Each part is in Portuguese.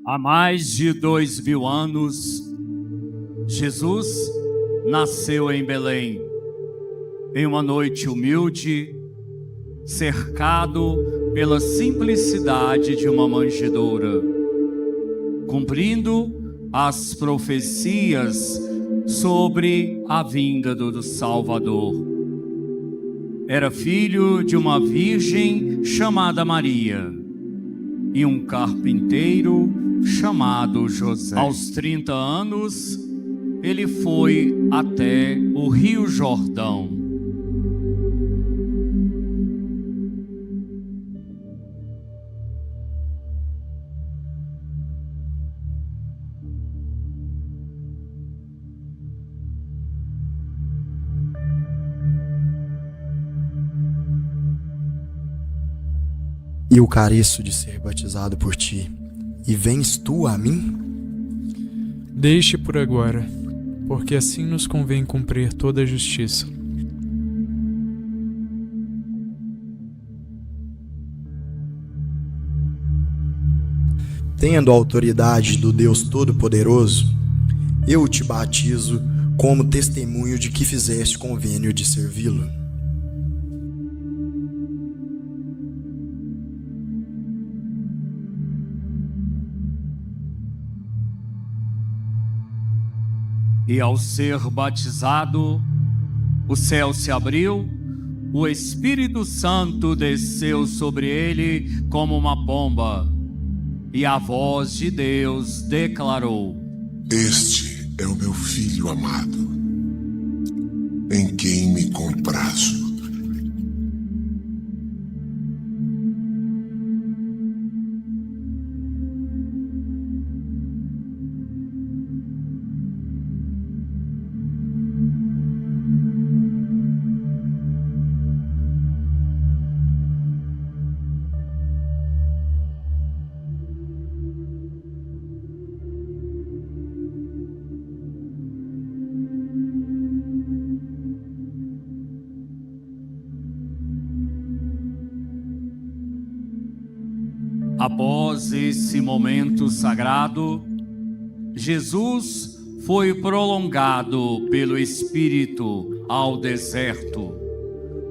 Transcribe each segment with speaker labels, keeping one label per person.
Speaker 1: Há mais de 2000 anos, Jesus nasceu em Belém, em uma noite humilde, cercado pela simplicidade de uma manjedoura, cumprindo as profecias sobre a vinda do Salvador. Era filho de uma virgem chamada Maria e um carpinteiro chamado José. Aos 30 anos, ele foi até o Rio Jordão.
Speaker 2: Eu careço de ser batizado por ti, e vens tu a mim?
Speaker 3: Deixe por agora, porque assim nos convém cumprir toda a justiça.
Speaker 2: Tendo a autoridade do Deus Todo-Poderoso, eu te batizo como testemunho de que fizeste convênio de servi-lo.
Speaker 1: E ao ser batizado, o céu se abriu, o Espírito Santo desceu sobre ele como uma pomba, e a voz de Deus declarou:
Speaker 4: Este é o meu filho amado, em quem me comprazo.
Speaker 1: Após esse momento sagrado, Jesus foi prolongado pelo Espírito ao deserto,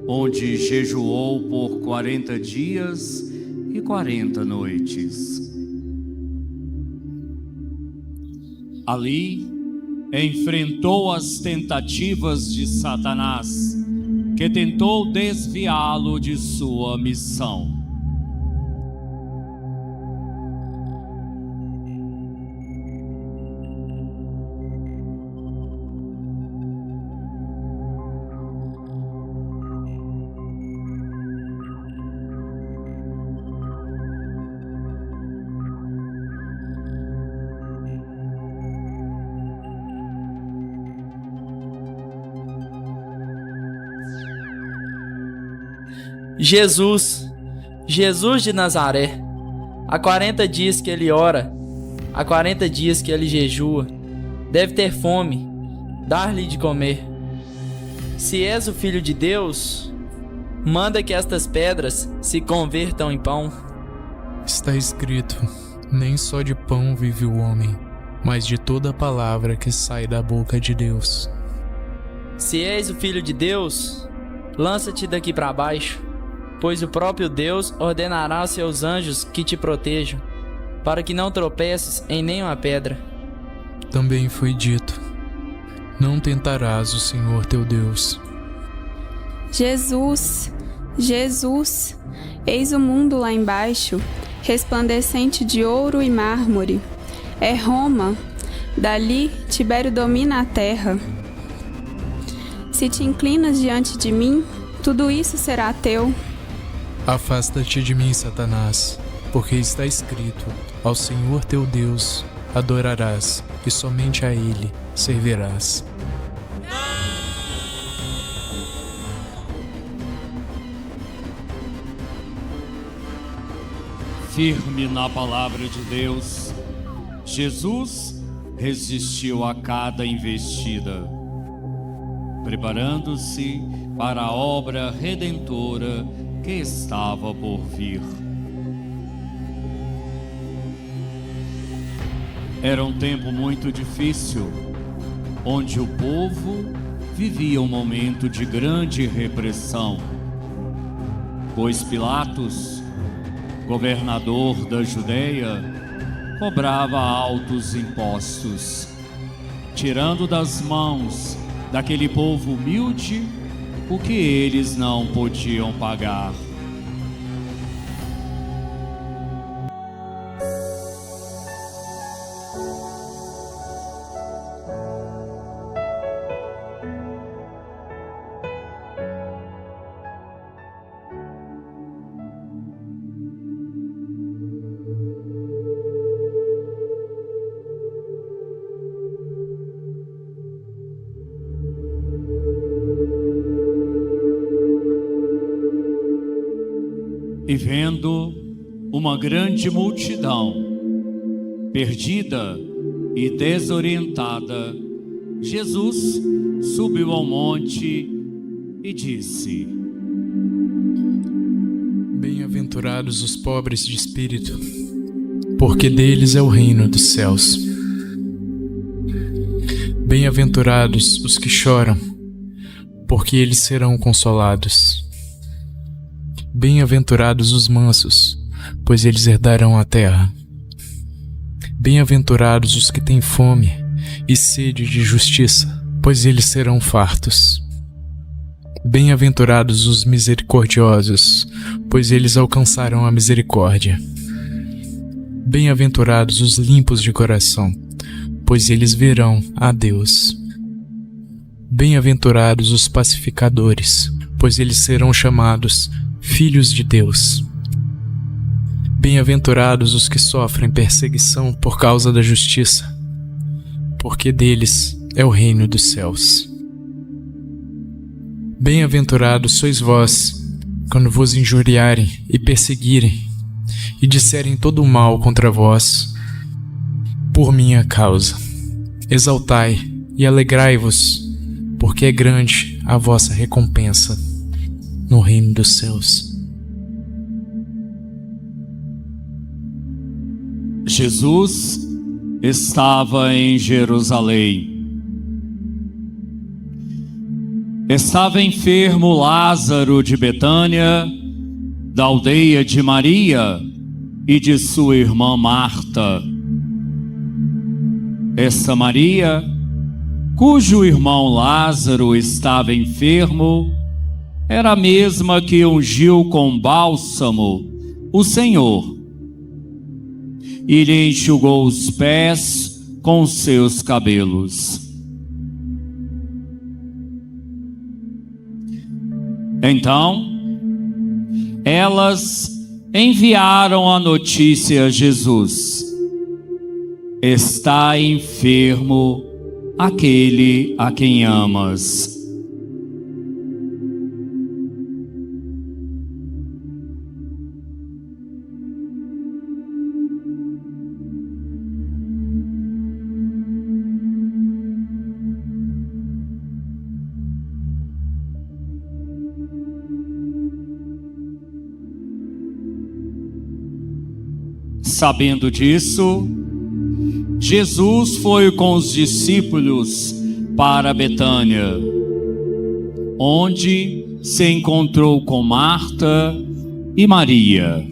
Speaker 1: onde jejuou por 40 dias e 40 noites. Ali, enfrentou as tentativas de Satanás, que tentou desviá-lo de sua missão.
Speaker 5: Jesus de Nazaré, há 40 dias que ele ora, há 40 dias que ele jejua, deve ter fome, dar-lhe de comer. Se és o Filho de Deus, manda que estas pedras se convertam em pão.
Speaker 3: Está escrito: nem só de pão vive o homem, mas de toda a palavra que sai da boca de Deus.
Speaker 5: Se és o Filho de Deus, lança-te daqui para baixo, pois o próprio Deus ordenará aos seus anjos que te protejam, para que não tropeces em nenhuma pedra.
Speaker 3: Também foi dito: não tentarás o Senhor teu Deus.
Speaker 6: Jesus, eis o mundo lá embaixo, resplandecente de ouro e mármore. É Roma, dali Tibério domina a terra. Se te inclinas diante de mim, tudo isso será teu.
Speaker 3: Afasta-te de mim, Satanás, porque está escrito: ao Senhor teu Deus adorarás, e somente a Ele servirás.
Speaker 1: Firme na palavra de Deus, Jesus resistiu a cada investida, preparando-se para a obra redentora que estava por vir. Era um tempo muito difícil, onde o povo vivia um momento de grande repressão, pois Pilatos, governador da Judéia, cobrava altos impostos, tirando das mãos daquele povo humilde o que eles não podiam pagar. E vendo uma grande multidão, perdida e desorientada, Jesus subiu ao monte e disse:
Speaker 3: Bem-aventurados os pobres de espírito, porque deles é o reino dos céus. Bem-aventurados os que choram, porque eles serão consolados. Bem-aventurados os mansos, pois eles herdarão a terra. Bem-aventurados os que têm fome e sede de justiça, pois eles serão fartos. Bem-aventurados os misericordiosos, pois eles alcançarão a misericórdia. Bem-aventurados os limpos de coração, pois eles verão a Deus. Bem-aventurados os pacificadores, pois eles serão chamados filhos de Deus. Bem-aventurados os que sofrem perseguição por causa da justiça, porque deles é o reino dos céus. Bem-aventurados sois vós, quando vos injuriarem e perseguirem, e disserem todo o mal contra vós, por minha causa. Exaltai e alegrai-vos, porque é grande a vossa recompensa no reino dos céus.
Speaker 1: Jesus estava em Jerusalém. Estava enfermo Lázaro de Betânia, da aldeia de Maria e de sua irmã Marta. Essa Maria, cujo irmão Lázaro estava enfermo, era a mesma que ungiu com bálsamo o Senhor e lhe enxugou os pés com seus cabelos. Então, elas enviaram a notícia a Jesus: está enfermo aquele a quem amas. Sabendo disso, Jesus foi com os discípulos para Betânia, onde se encontrou com Marta e Maria.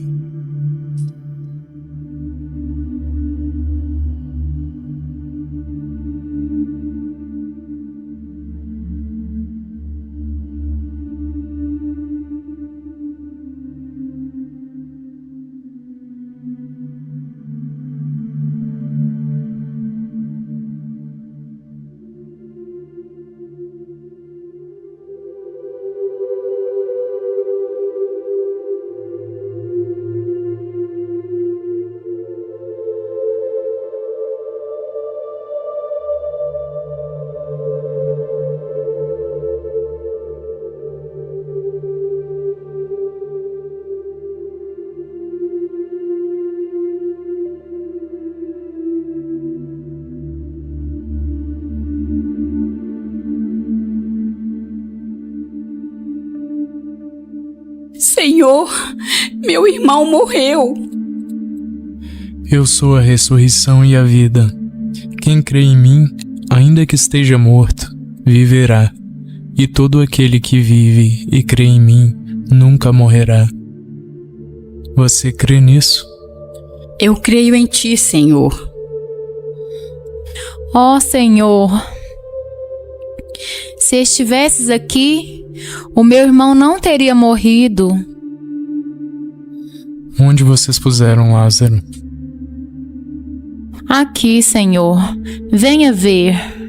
Speaker 6: Senhor, meu irmão morreu.
Speaker 3: Eu sou a ressurreição e a vida. Quem crê em mim, ainda que esteja morto, viverá. E todo aquele que vive e crê em mim nunca morrerá. Você crê nisso?
Speaker 7: Eu creio em ti, Senhor.
Speaker 8: Ó Senhor, se estivesses aqui, o meu irmão não teria morrido.
Speaker 3: Onde vocês puseram Lázaro?
Speaker 8: Aqui, Senhor, venha ver.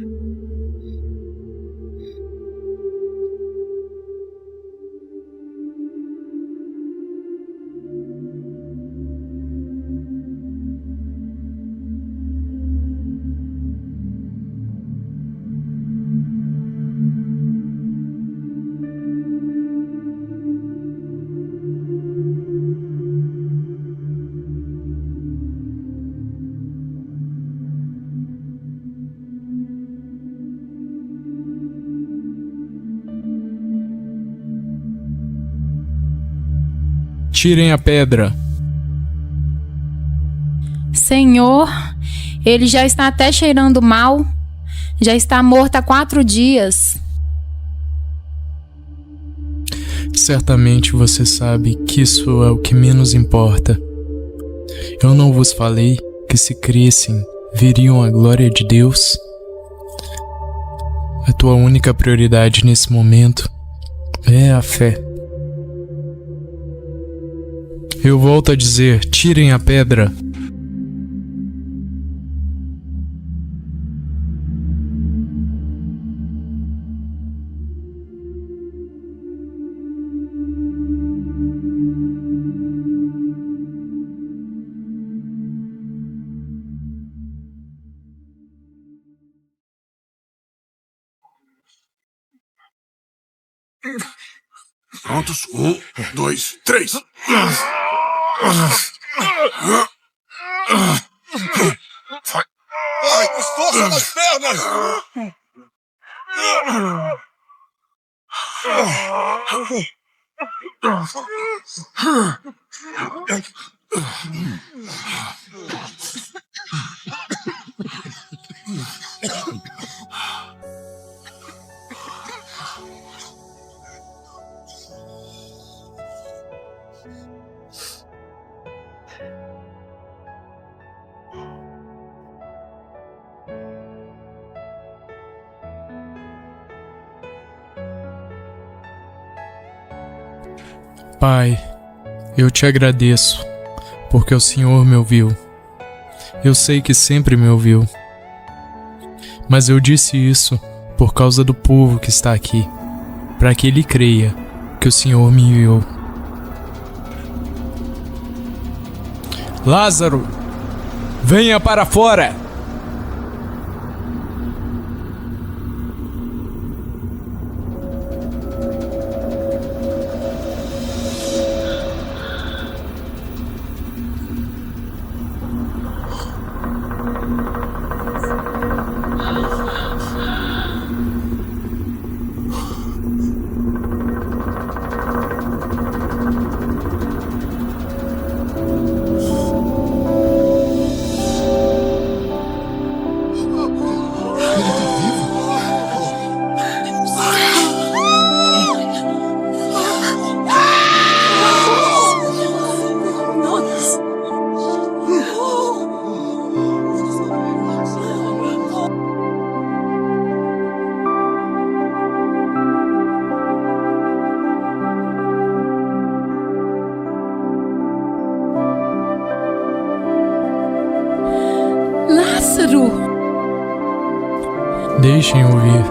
Speaker 3: Tirem a pedra.
Speaker 8: Senhor, ele já está até cheirando mal. Já está morto há 4 dias.
Speaker 3: Certamente você sabe que isso é o que menos importa. Eu não vos falei que se crescem, veriam a glória de Deus? A tua única prioridade nesse momento é a fé. Eu volto a dizer, tirem a pedra.
Speaker 4: Prontos? 1, 2, 3. Vai, com força nas pernas!
Speaker 3: Pai, eu te agradeço, porque o Senhor me ouviu. Eu sei que sempre me ouviu. Mas eu disse isso por causa do povo que está aqui, para que ele creia que o Senhor me enviou. Lázaro, venha para fora!
Speaker 7: Lázaro!
Speaker 3: Deixem ouvir.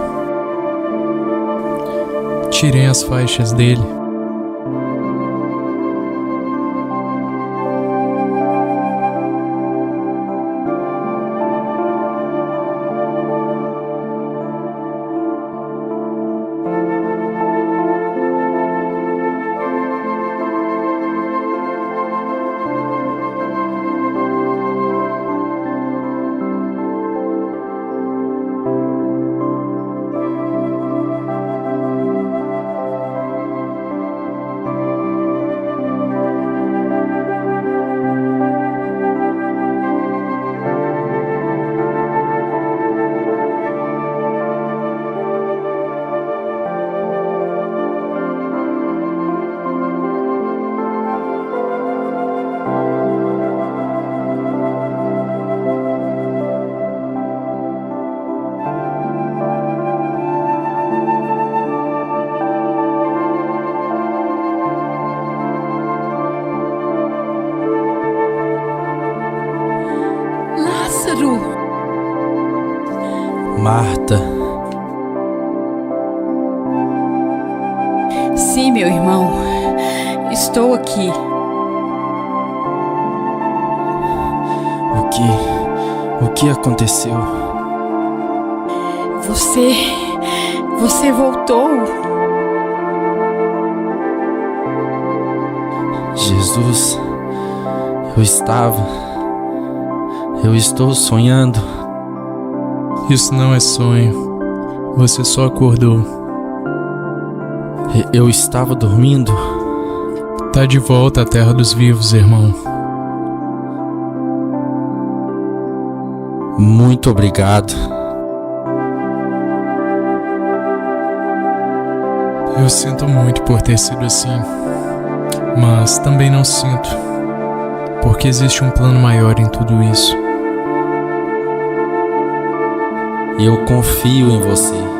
Speaker 3: Tirem as faixas dele.
Speaker 7: Pedro!
Speaker 5: Marta.
Speaker 7: Sim, meu irmão. Estou aqui.
Speaker 5: O que aconteceu?
Speaker 7: Você voltou?
Speaker 5: Jesus, eu estou sonhando.
Speaker 3: Isso não é sonho. Você só acordou.
Speaker 5: Eu estava dormindo.
Speaker 3: Tá de volta à terra dos vivos, irmão.
Speaker 5: Muito obrigado.
Speaker 3: Eu sinto muito por ter sido assim, mas também não sinto, porque existe um plano maior em tudo isso.
Speaker 5: Eu confio em você.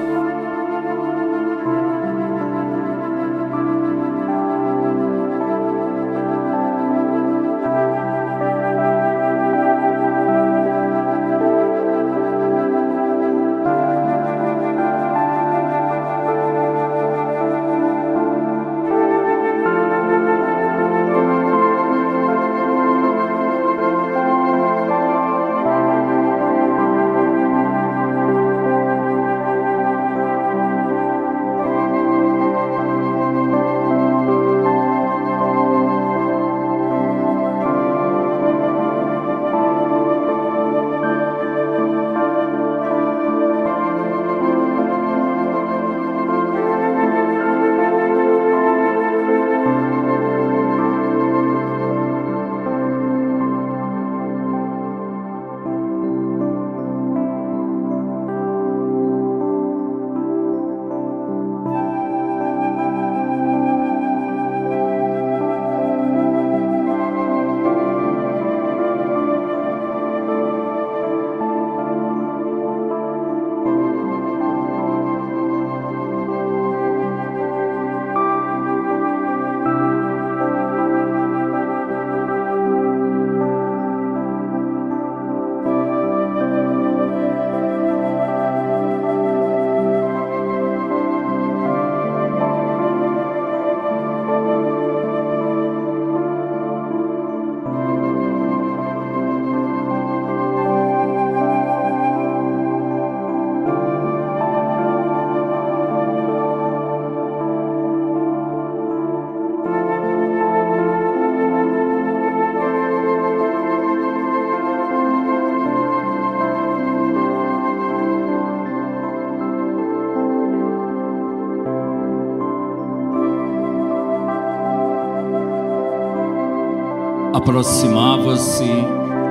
Speaker 1: Aproximava-se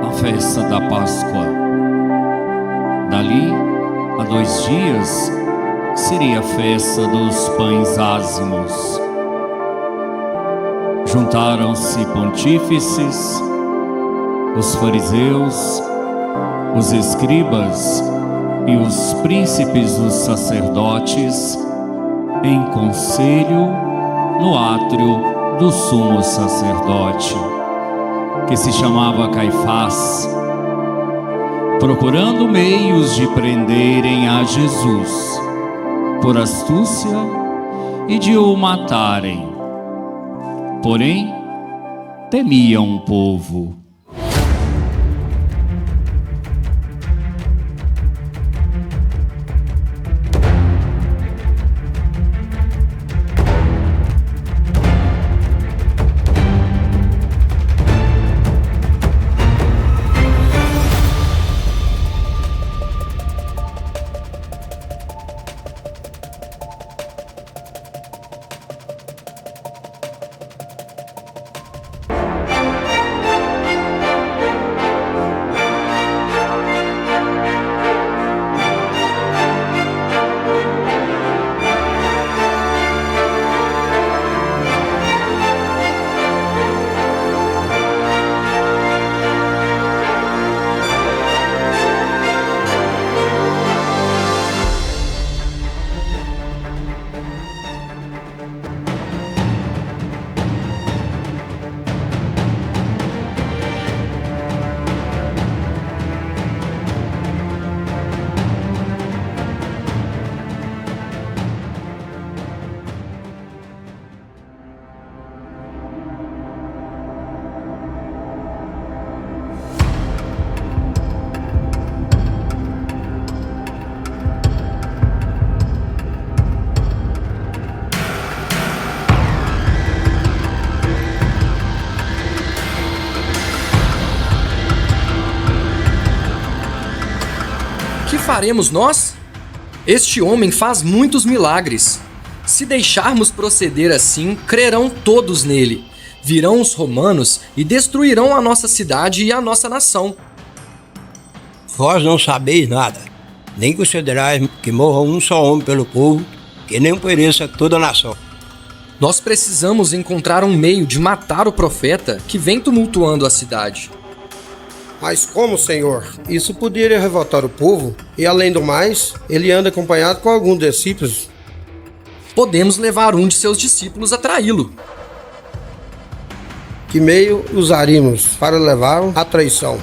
Speaker 1: a festa da Páscoa. Dali a 2 dias seria a festa dos pães ázimos. Juntaram-se pontífices, os fariseus, os escribas e os príncipes dos sacerdotes em conselho no átrio do sumo sacerdote, que se chamava Caifás, procurando meios de prenderem a Jesus por astúcia e de o matarem. Porém, temiam o povo.
Speaker 9: que faremos nós? Este homem faz muitos milagres. Se deixarmos proceder assim, crerão todos nele. Virão os romanos e destruirão a nossa cidade e a nossa nação.
Speaker 10: Vós não sabeis nada, nem considerais que morra um só homem pelo povo, que nem pereça toda a nação.
Speaker 9: Nós precisamos encontrar um meio de matar o profeta que vem tumultuando a cidade.
Speaker 11: Mas como, Senhor? Isso poderia revoltar o povo, e além do mais, ele anda acompanhado com alguns discípulos.
Speaker 9: Podemos levar um de seus discípulos a traí-lo.
Speaker 11: Que meio usaríamos para levá-lo à traição?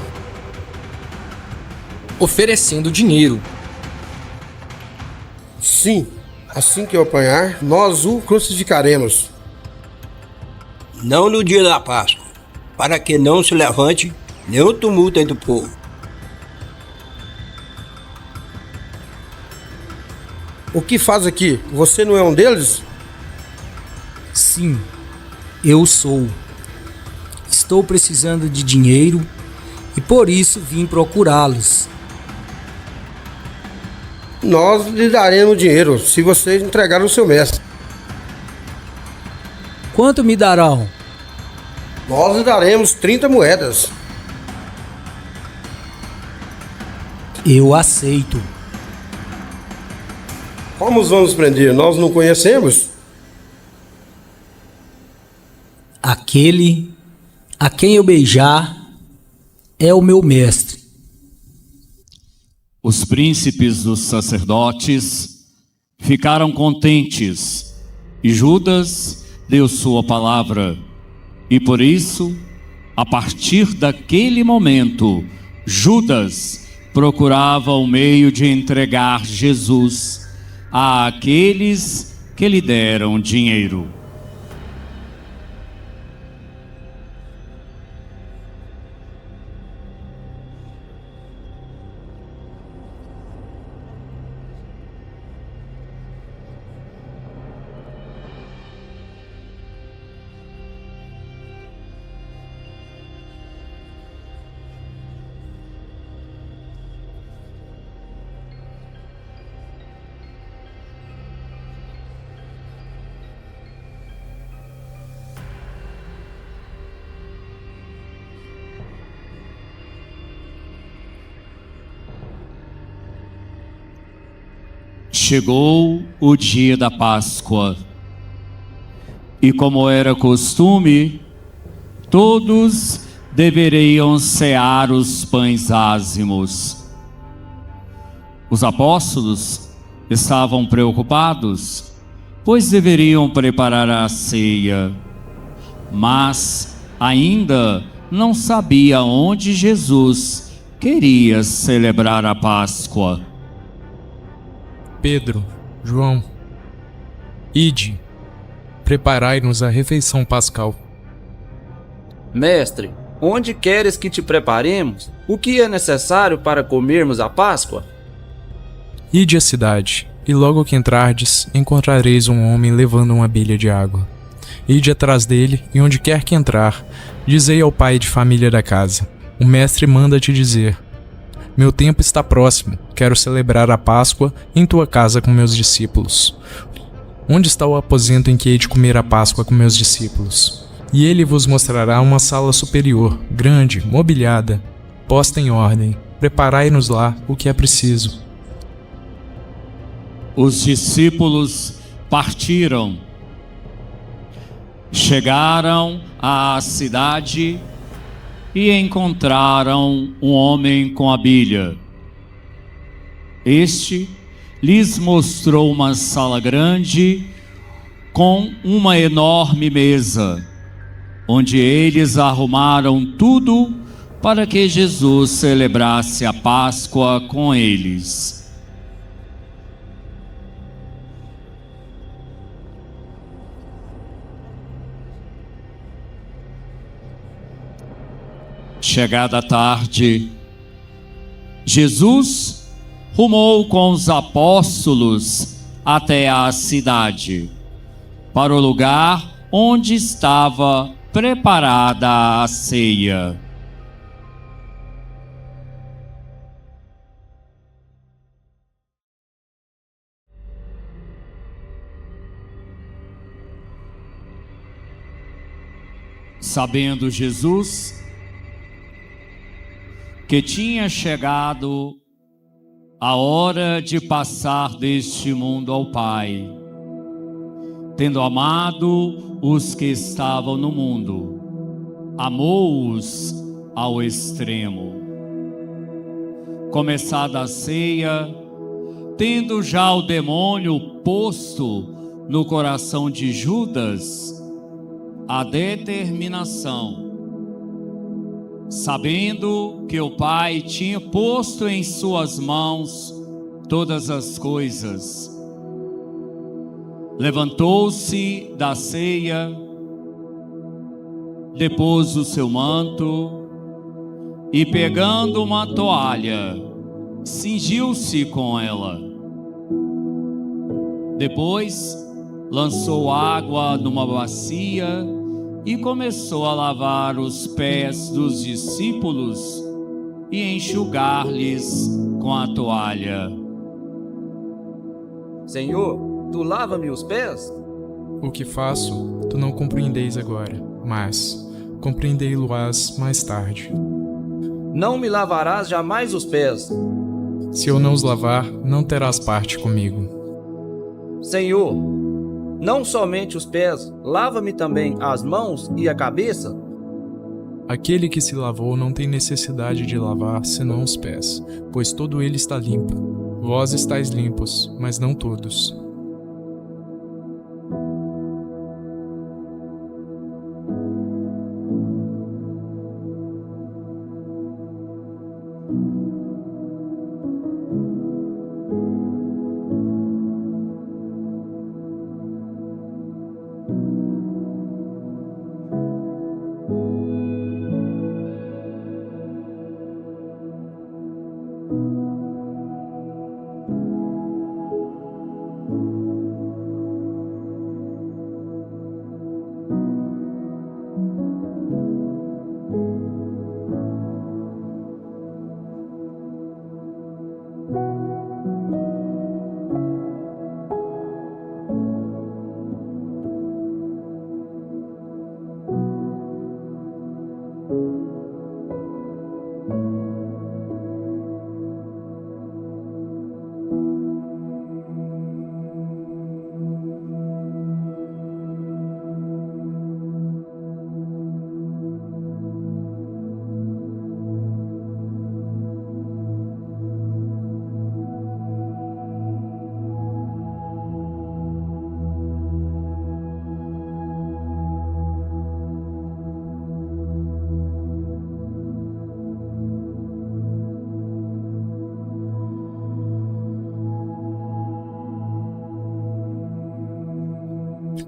Speaker 9: Oferecendo dinheiro.
Speaker 11: Sim, assim que o apanhar, nós o crucificaremos.
Speaker 10: Não no dia da Páscoa, para que não se levante nenhum tumulto entre o povo.
Speaker 11: O que faz aqui? Você não é um deles?
Speaker 12: Sim, eu sou. Estou precisando de dinheiro e por isso vim procurá-los.
Speaker 11: Nós lhe daremos dinheiro se vocês entregarem o seu mestre.
Speaker 12: Quanto me darão?
Speaker 11: Nós lhe daremos 30 moedas.
Speaker 12: Eu aceito.
Speaker 11: Como os vamos prender? Nós não conhecemos?
Speaker 12: Aquele a quem eu beijar é o meu mestre.
Speaker 1: Os príncipes dos sacerdotes ficaram contentes e Judas deu sua palavra. E por isso, a partir daquele momento, Judas procurava o meio de entregar Jesus àqueles que lhe deram dinheiro. Chegou o dia da Páscoa, e como era costume, todos deveriam cear os pães ázimos. Os apóstolos estavam preocupados, pois deveriam preparar a ceia, mas ainda não sabia onde Jesus queria celebrar a Páscoa.
Speaker 3: Pedro, João, ide, preparai-nos a refeição pascal.
Speaker 13: Mestre, onde queres que te preparemos? O que é necessário para comermos a Páscoa?
Speaker 3: Ide à cidade, e logo que entrardes, encontrareis um homem levando uma bilha de água. Ide atrás dele, e onde quer que entrar, dizei ao pai de família da casa: o mestre manda te dizer: meu tempo está próximo, quero celebrar a Páscoa em tua casa com meus discípulos. Onde está o aposento em que hei de comer a Páscoa com meus discípulos? E ele vos mostrará uma sala superior, grande, mobiliada, posta em ordem. Preparai-nos lá o que é preciso.
Speaker 1: Os discípulos partiram. Chegaram à cidade e encontraram um homem com a bilha. Este lhes mostrou uma sala grande com uma enorme mesa, onde eles arrumaram tudo para que Jesus celebrasse a Páscoa com eles. Chegada a tarde, Jesus rumou com os apóstolos até a cidade, para o lugar onde estava preparada a ceia. Sabendo Jesus que tinha chegado a hora de passar deste mundo ao Pai, tendo amado os que estavam no mundo, amou-os ao extremo. Começada a ceia, tendo já o demônio posto no coração de Judas a determinação, sabendo que o Pai tinha posto em suas mãos todas as coisas, levantou-se da ceia, depôs o seu manto e, pegando uma toalha, cingiu-se com ela. Depois, lançou água numa bacia e começou a lavar os pés dos discípulos e enxugar-lhes com a toalha.
Speaker 13: Senhor, tu lava-me os pés?
Speaker 3: O que faço, tu não compreendeis agora, mas compreendei-lo-ás mais tarde.
Speaker 13: Não me lavarás jamais os pés.
Speaker 3: Se eu não os lavar, não terás parte comigo.
Speaker 13: Senhor, não somente os pés, lava-me também as mãos e a cabeça.
Speaker 3: Aquele que se lavou não tem necessidade de lavar senão os pés, pois todo ele está limpo. Vós estáis limpos, mas não todos.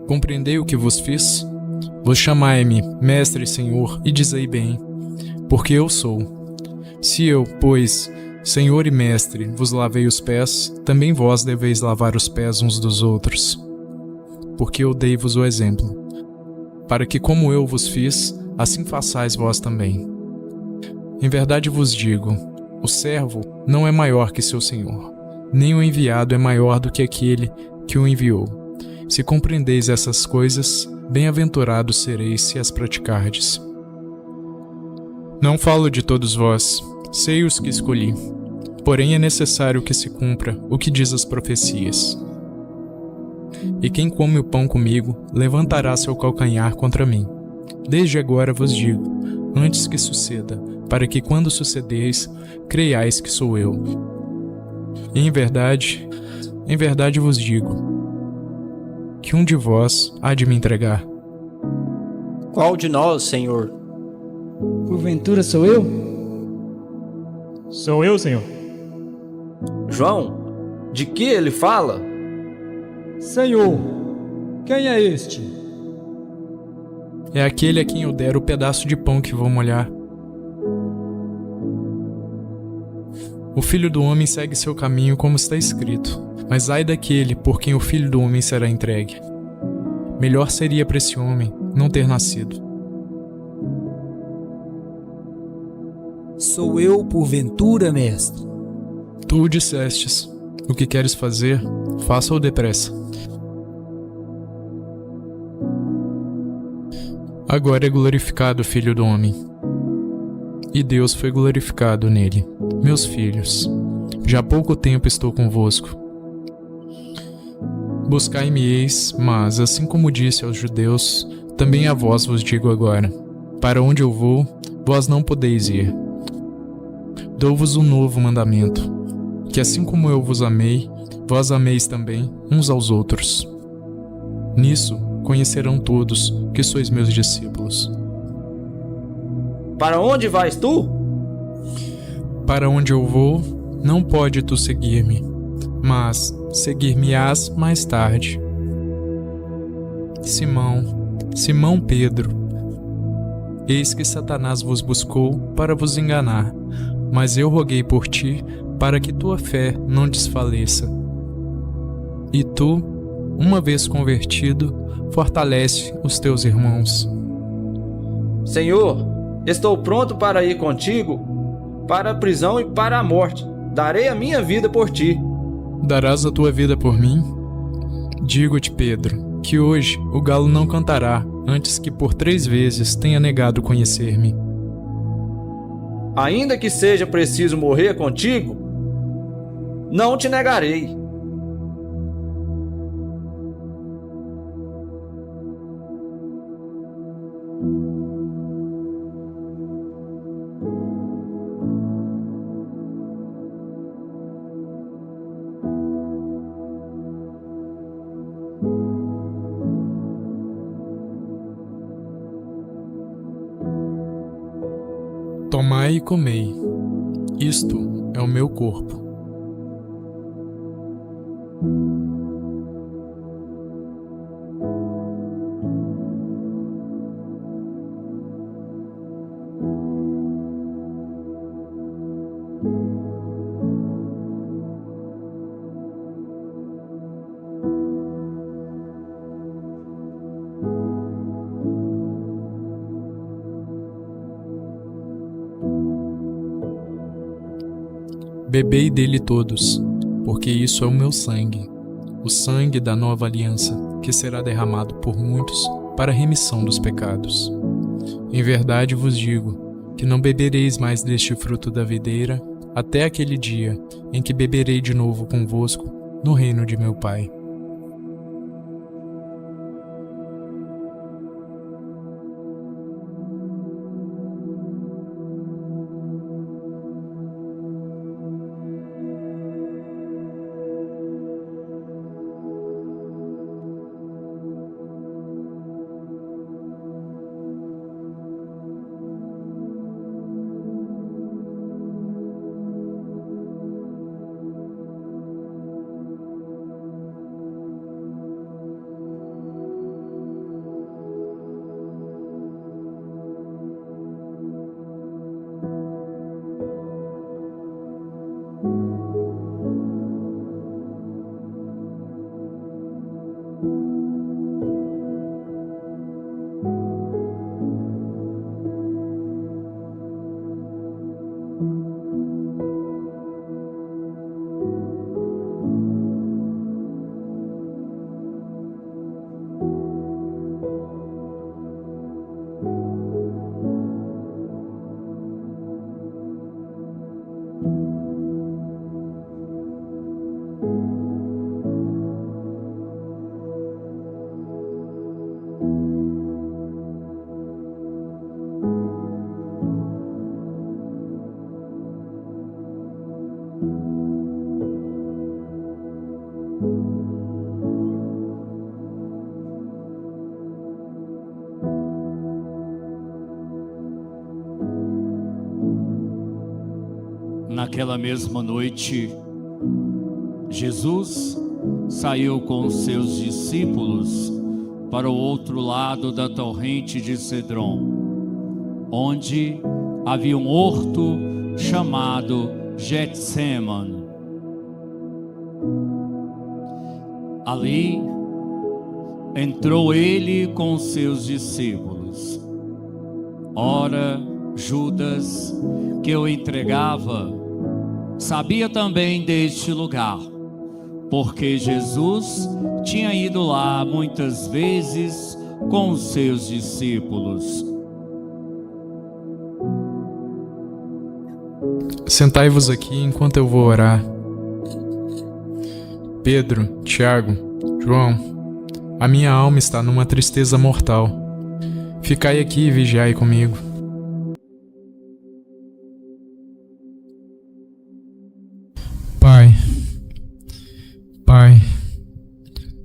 Speaker 3: Compreendei o que vos fiz? Vos chamai-me Mestre e Senhor, e dizei bem, porque eu sou. Se eu, pois, Senhor e Mestre, vos lavei os pés, também vós deveis lavar os pés uns dos outros. Porque eu dei-vos o exemplo, para que como eu vos fiz, assim façais vós também. Em verdade vos digo, o servo não é maior que seu senhor, nem o enviado é maior do que aquele que o enviou. Se compreendeis essas coisas, bem-aventurados sereis se as praticardes. Não falo de todos vós, sei os que escolhi. Porém é necessário que se cumpra o que diz as profecias. E quem come o pão comigo, levantará seu calcanhar contra mim. Desde agora vos digo, antes que suceda, para que quando sucederes, creiais que sou eu. E em verdade vos digo, que um de vós há de me entregar.
Speaker 12: Qual de nós, Senhor?
Speaker 14: Porventura sou eu?
Speaker 15: Sou eu, Senhor.
Speaker 13: João, de que ele fala?
Speaker 14: Senhor, quem é este?
Speaker 3: É aquele a quem eu der o pedaço de pão que vou molhar. O Filho do Homem segue seu caminho como está escrito, mas ai daquele por quem o Filho do Homem será entregue. Melhor seria para esse homem não ter nascido.
Speaker 12: Sou eu, porventura, mestre?
Speaker 3: Tu o dissestes. O que queres fazer, faça-o depressa. Agora é glorificado o Filho do Homem, e Deus foi glorificado nele. Meus filhos, já há pouco tempo estou convosco. Buscai-me-eis, mas, assim como disse aos judeus, também a vós vos digo agora: para onde eu vou, vós não podeis ir. Dou-vos um novo mandamento, que assim como eu vos amei, vós ameis também uns aos outros. Nisso conhecerão todos que sois meus discípulos.
Speaker 13: Para onde vais tu?
Speaker 3: Para onde eu vou, não pode tu seguir-me, mas seguir-me-ás mais tarde. Simão Pedro, eis que Satanás vos buscou para vos enganar, mas eu roguei por ti para que tua fé não desfaleça. E tu, uma vez convertido, fortalece os teus irmãos.
Speaker 13: Senhor, estou pronto para ir contigo para a prisão e para a morte. Darei a minha vida por ti.
Speaker 3: Darás a tua vida por mim? Digo-te, Pedro, que hoje o galo não cantará antes que por 3 vezes tenha negado conhecer-me.
Speaker 13: Ainda que seja preciso morrer contigo, não te negarei.
Speaker 3: Tomai e comei, isto é o meu corpo. Bebei dele todos, porque isso é o meu sangue, o sangue da nova aliança, que será derramado por muitos para a remissão dos pecados. Em verdade vos digo, que não bebereis mais deste fruto da videira, até aquele dia em que beberei de novo convosco no reino de meu Pai.
Speaker 1: Naquela mesma noite, Jesus saiu com os seus discípulos para o outro lado da torrente de Cedron, onde havia um horto chamado Getsêmani. Ali entrou ele com os seus discípulos. Ora, Judas, que o entregava, sabia também deste lugar, porque Jesus tinha ido lá muitas vezes com os seus discípulos.
Speaker 3: Sentai-vos aqui enquanto eu vou orar. Pedro, Tiago, João, a minha alma está numa tristeza mortal. Ficai aqui e vigiai comigo. Pai,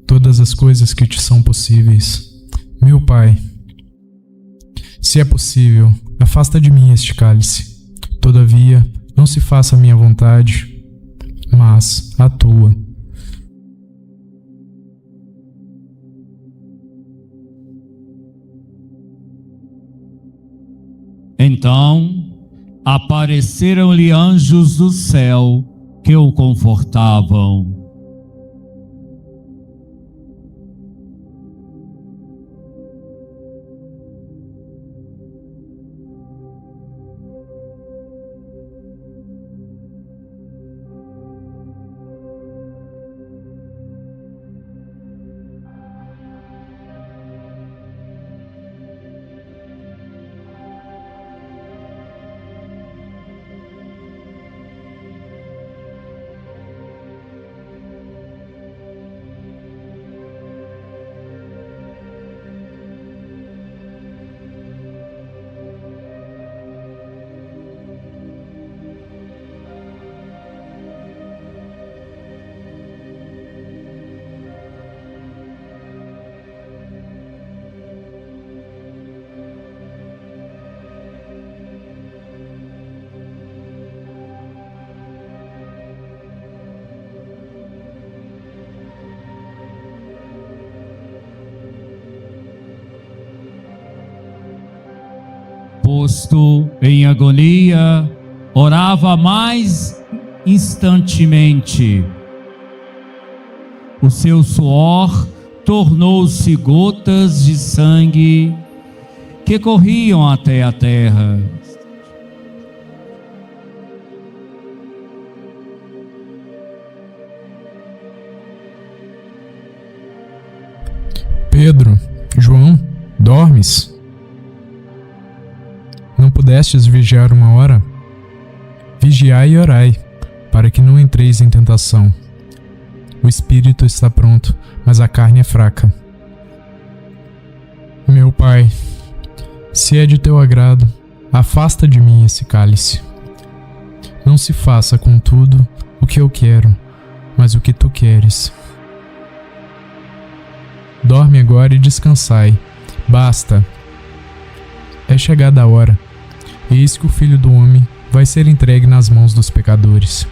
Speaker 3: todas as coisas que te são possíveis. Meu Pai, se é possível, afasta de mim este cálice. Todavia, não se faça a minha vontade, mas a tua.
Speaker 1: Então apareceram-lhe anjos do céu que o confortavam. Posto em agonia, orava mais instantemente. O seu suor tornou-se gotas de sangue que corriam até a terra.
Speaker 3: Pedro, João, dormes? Não pudestes vigiar uma hora? Vigiai e orai, para que não entreis em tentação. O espírito está pronto, mas a carne é fraca. Meu Pai, se é de teu agrado, afasta de mim esse cálice. Não se faça, contudo, o que eu quero, mas o que tu queres. Dorme agora e descansai. Basta. É chegada a hora. Eis que o Filho do Homem vai ser entregue nas mãos dos pecadores.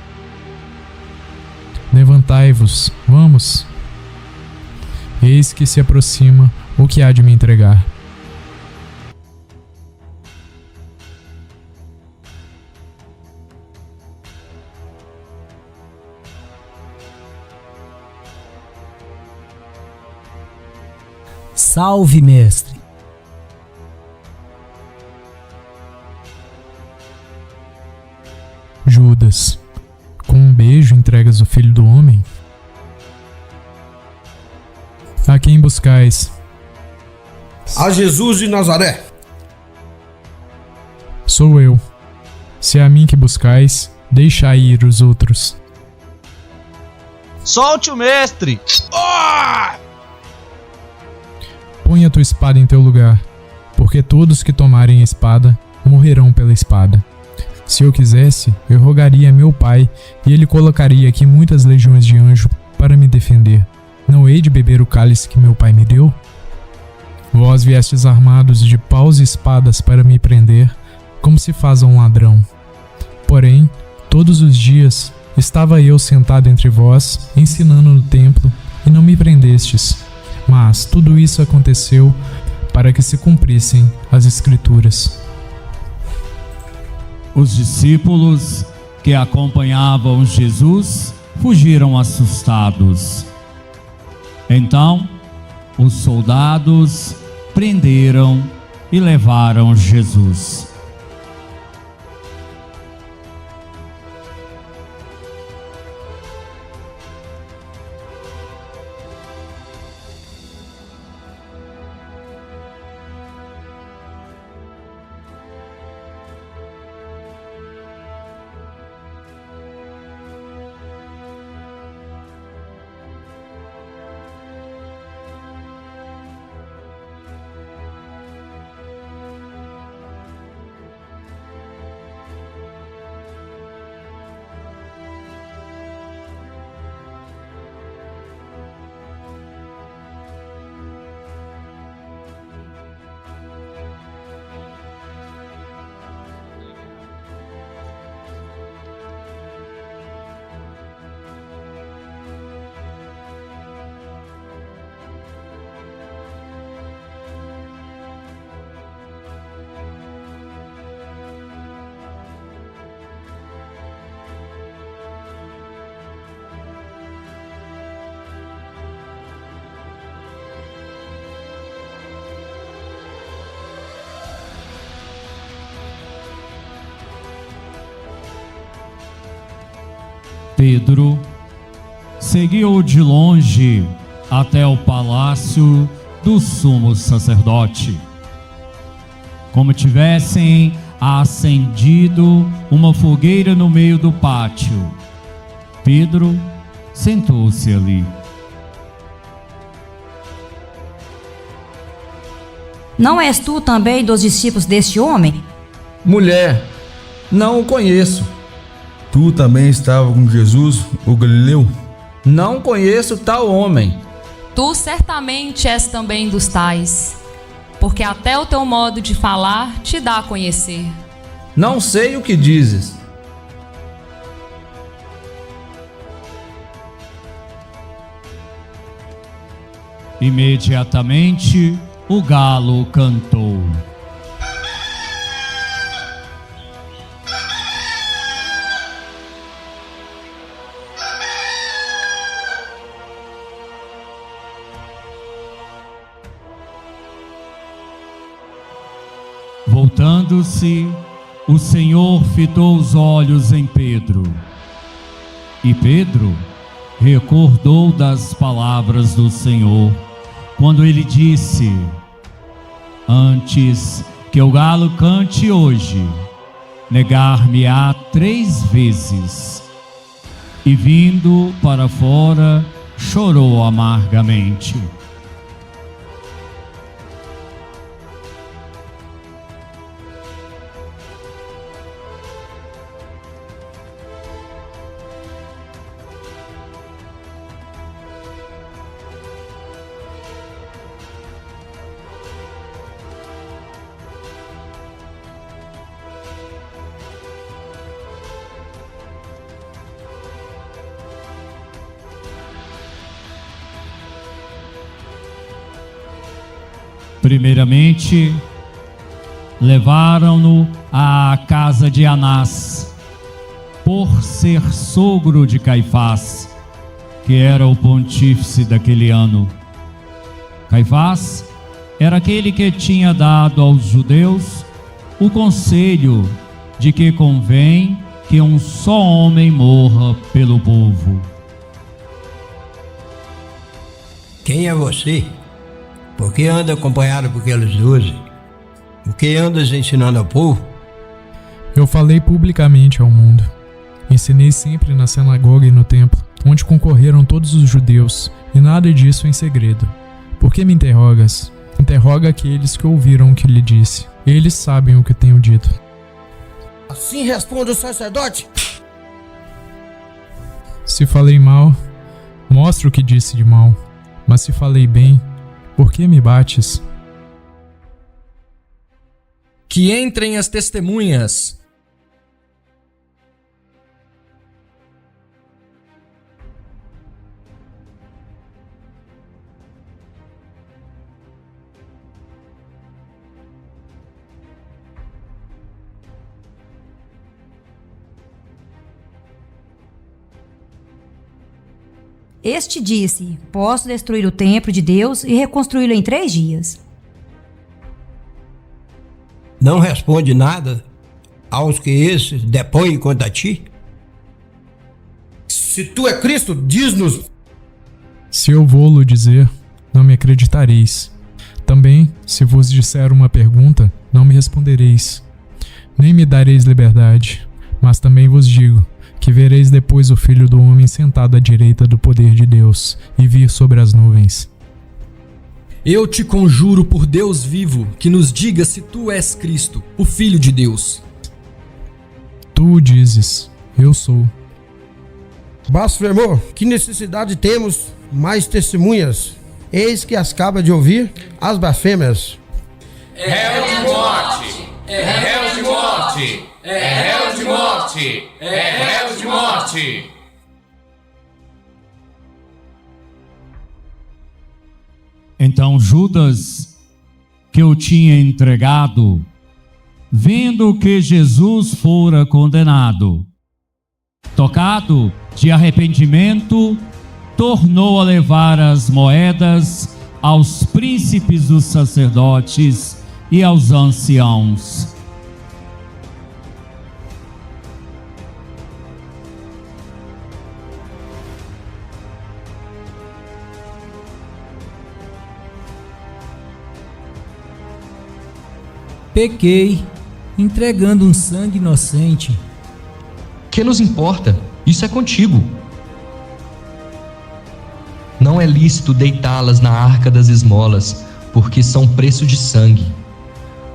Speaker 3: Levantai-vos, vamos. Eis que se aproxima o que há de me entregar.
Speaker 12: Salve, mestre.
Speaker 3: Judas, com um beijo entregas o Filho do Homem? A quem buscais?
Speaker 11: A Jesus de Nazaré.
Speaker 3: Sou eu. Se é a mim que buscais, deixai ir os outros.
Speaker 15: Solte o mestre!
Speaker 3: Põe a tua espada em teu lugar, porque todos que tomarem a espada morrerão pela espada. Se eu quisesse, eu rogaria a meu Pai, e ele colocaria aqui muitas legiões de anjos para me defender. Não hei de beber o cálice que meu Pai me deu? Vós viestes armados de paus e espadas para me prender, como se faz a um ladrão. Porém, todos os dias estava eu sentado entre vós, ensinando no templo, e não me prendestes. Mas tudo isso aconteceu para que se cumprissem as Escrituras.
Speaker 1: Os discípulos que acompanhavam Jesus fugiram assustados. Então, os soldados prenderam e levaram Jesus. Pedro seguiu de longe até o palácio do sumo sacerdote, como tivessem acendido uma fogueira no meio do pátio. Pedro sentou-se ali.
Speaker 15: Não és tu também dos discípulos deste homem?
Speaker 13: Mulher, não o conheço.
Speaker 16: Tu também estava com Jesus, o Galileu?
Speaker 13: Não conheço tal homem.
Speaker 17: Tu certamente és também dos tais, porque até o teu modo de falar te dá a conhecer.
Speaker 13: Não sei o que dizes.
Speaker 1: Imediatamente o galo cantou. Voltando-se, o Senhor fitou os olhos em Pedro. E Pedro recordou das palavras do Senhor, quando ele disse: antes que o galo cante hoje, negar-me-á 3 vezes. E vindo para fora, chorou amargamente. Primeiramente, levaram-no à casa de Anás, por ser sogro de Caifás, que era o pontífice daquele ano. Caifás era aquele que tinha dado aos judeus o conselho de que convém que um só homem morra pelo povo.
Speaker 10: Quem é você? Por que anda acompanhado por aqueles 12? O que andas ensinando ao povo?
Speaker 3: Eu falei publicamente ao mundo. Ensinei sempre na sinagoga e no templo, onde concorreram todos os judeus, e nada disso em segredo. Por que me interrogas? Interroga aqueles que ouviram o que lhe disse. Eles sabem o que tenho dito.
Speaker 11: Assim responde o sacerdote.
Speaker 3: Se falei mal, mostra o que disse de mal. Mas se falei bem, por que me bates?
Speaker 9: Que entrem as testemunhas.
Speaker 15: Este disse: posso destruir o templo de Deus e reconstruí-lo em 3 dias.
Speaker 10: Não responde nada aos que esses depõem contra ti?
Speaker 11: Se tu é Cristo, diz-nos.
Speaker 3: Se eu vou-lo dizer, não me acreditareis. Também, se vos disser uma pergunta, não me respondereis. Nem me dareis liberdade, mas também vos digo que vereis depois o Filho do Homem sentado à direita do poder de Deus e vir sobre as nuvens.
Speaker 9: Eu te conjuro por Deus vivo, que nos diga se tu és Cristo, o Filho de Deus.
Speaker 3: Tu o dizes, eu sou.
Speaker 11: Blasfemou, que necessidade temos mais testemunhas? Eis que acaba de ouvir as blasfêmias.
Speaker 18: É réu de morte! É réu de morte! É réu de morte! É réu de morte!
Speaker 1: Então Judas, que o tinha entregado, vendo que Jesus fora condenado, tocado de arrependimento, tornou a levar as moedas aos príncipes dos sacerdotes e aos anciãos.
Speaker 12: Pequei, entregando um sangue inocente.
Speaker 19: Que nos importa? Isso é contigo. Não é lícito deitá-las na arca das esmolas, porque são preço de sangue.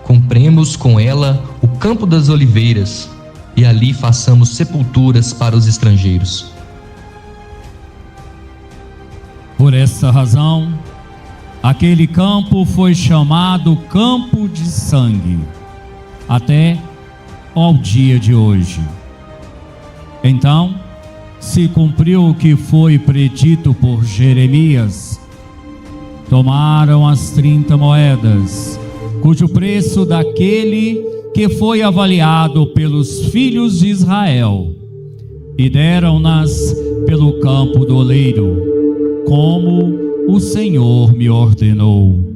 Speaker 19: Compremos com ela o campo das oliveiras, e ali façamos sepulturas para os estrangeiros.
Speaker 1: Por essa razão, aquele campo foi chamado Campo de Sangue, até ao dia de hoje. Então, se cumpriu o que foi predito por Jeremias. Tomaram as 30 moedas, cujo preço daquele que foi avaliado pelos filhos de Israel, e deram-nas pelo campo do oleiro, como o Senhor me ordenou.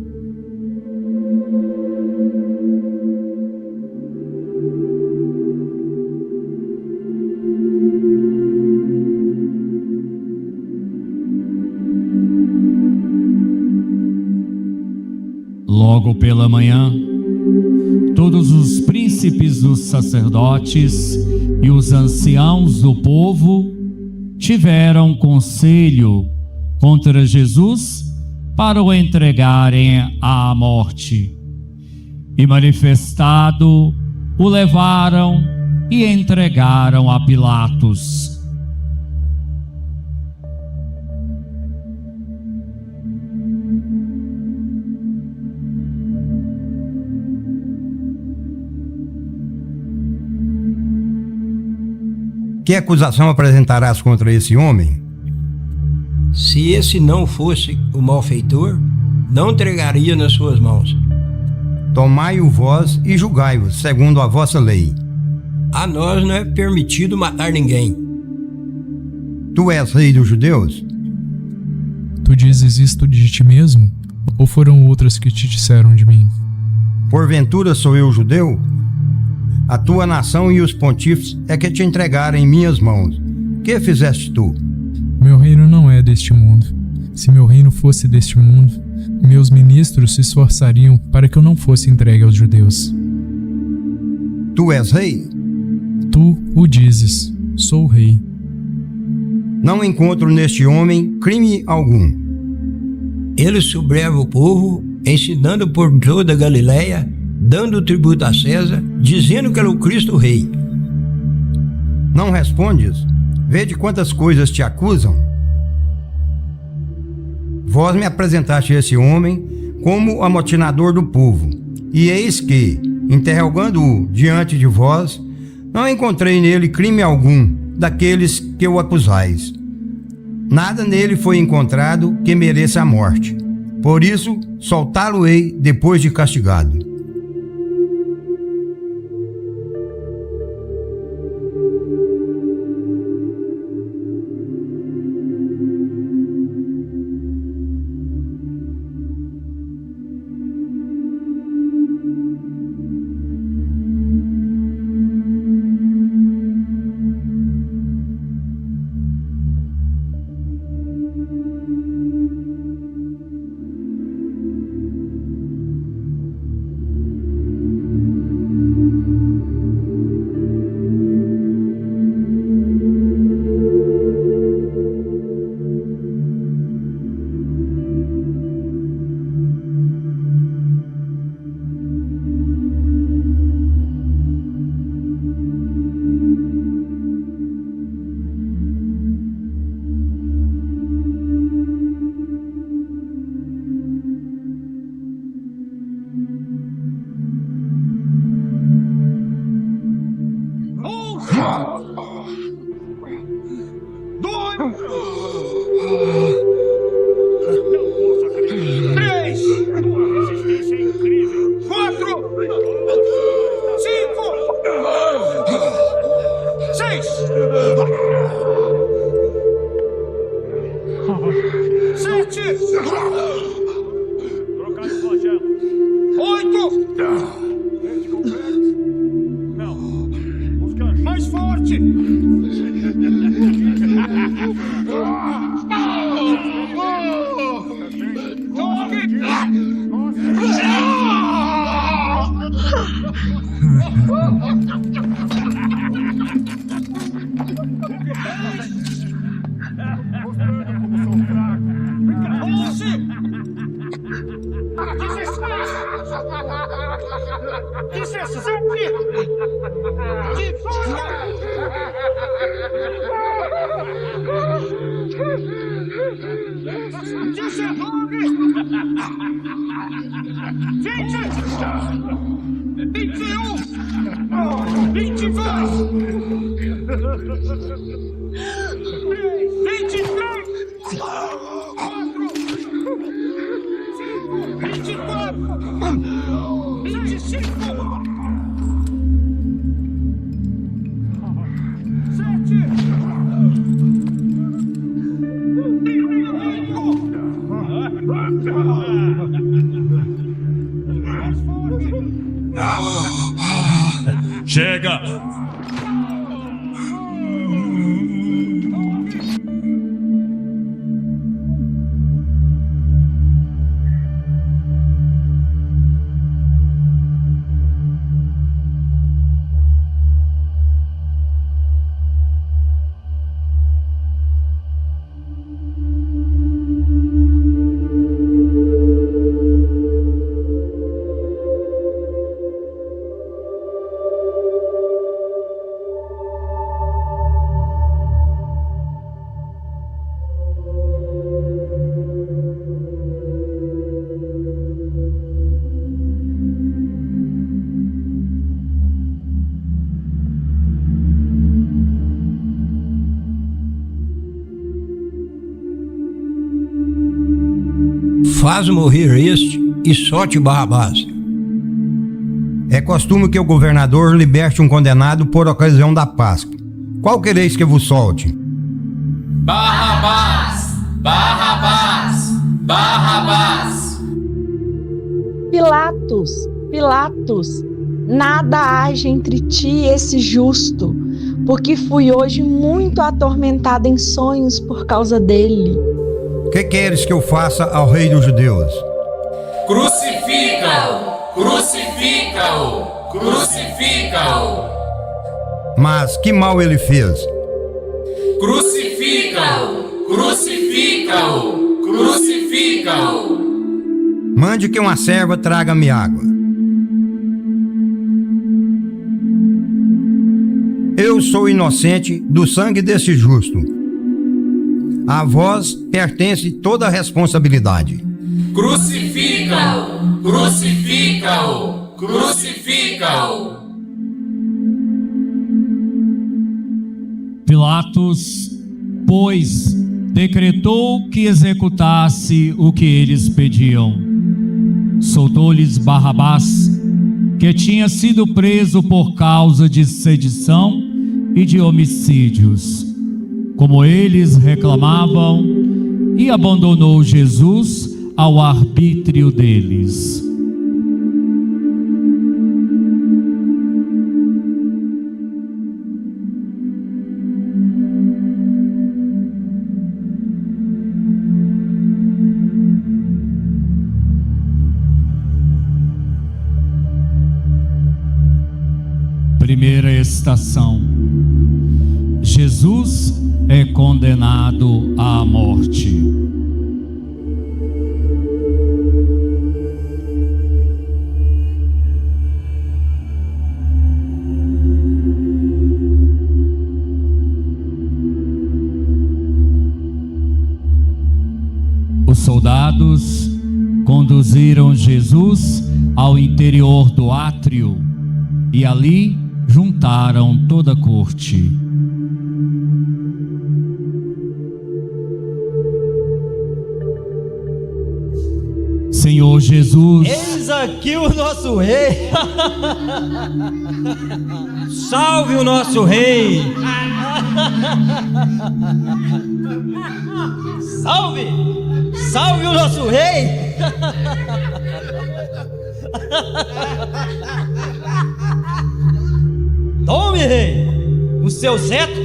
Speaker 1: Logo pela manhã, todos os príncipes dos sacerdotes e os anciãos do povo tiveram conselho contra Jesus para o entregarem à morte. E manifestado, o levaram e entregaram a Pilatos.
Speaker 10: Que acusação apresentarás contra esse homem? Se esse não fosse o malfeitor, não entregaria nas suas mãos. Tomai-o vós e julgai-o, segundo a vossa lei. A nós não é permitido matar ninguém. Tu és rei dos judeus?
Speaker 3: Tu dizes isto de ti mesmo? Ou foram outras que te disseram de mim?
Speaker 10: Porventura sou eu judeu? A tua nação e os pontífices é que te entregaram em minhas mãos. Que fizeste tu?
Speaker 3: Meu reino não é deste mundo. Se meu reino fosse deste mundo, meus ministros se esforçariam para que eu não fosse entregue aos judeus.
Speaker 10: Tu és rei?
Speaker 3: Tu o dizes, sou rei.
Speaker 10: Não encontro neste homem crime algum. Ele subleva o povo, ensinando por toda a Galileia, dando tributo a César, dizendo que ele é o Cristo Rei. Não respondes? Vede quantas coisas te acusam. Vós me apresentaste esse homem como amotinador do povo, e eis que, interrogando-o diante de vós, não encontrei nele crime algum daqueles que o acusais. Nada nele foi encontrado que mereça a morte. Por isso, soltá-lo-ei depois de castigado.
Speaker 18: Mais forte! Toque!
Speaker 20: Chega!
Speaker 10: Faz morrer este e solte Barrabás. É costume que o governador liberte um condenado por ocasião da Páscoa. Qual quereis que vos solte?
Speaker 18: Barrabás! Barrabás! Barrabás!
Speaker 21: Pilatos, nada haja entre ti e esse justo, porque fui hoje muito atormentada em sonhos por causa dele.
Speaker 10: Que queres que eu faça ao rei dos judeus?
Speaker 18: Crucifica-o! Crucifica-o! Crucifica-o!
Speaker 10: Mas que mal ele fez?
Speaker 18: Crucifica-o! Crucifica-o! Crucifica-o!
Speaker 10: Mande que uma serva traga-me água. Eu sou inocente do sangue desse justo. A vós pertence toda a responsabilidade.
Speaker 18: Crucifica-o! Crucifica-o! Crucifica-o!
Speaker 1: Pilatos, pois, decretou que executasse o que eles pediam. Soltou-lhes Barrabás, que tinha sido preso por causa de sedição e de homicídios, como eles reclamavam, e abandonou Jesus ao arbítrio deles. Primeira estação. Jesus é condenado à morte. Os soldados conduziram Jesus ao interior do átrio e ali juntaram toda a corte. Senhor Jesus,
Speaker 22: eis aqui o nosso rei. Salve o nosso rei. Salve, salve o nosso rei. Tome, rei, o seu cetro.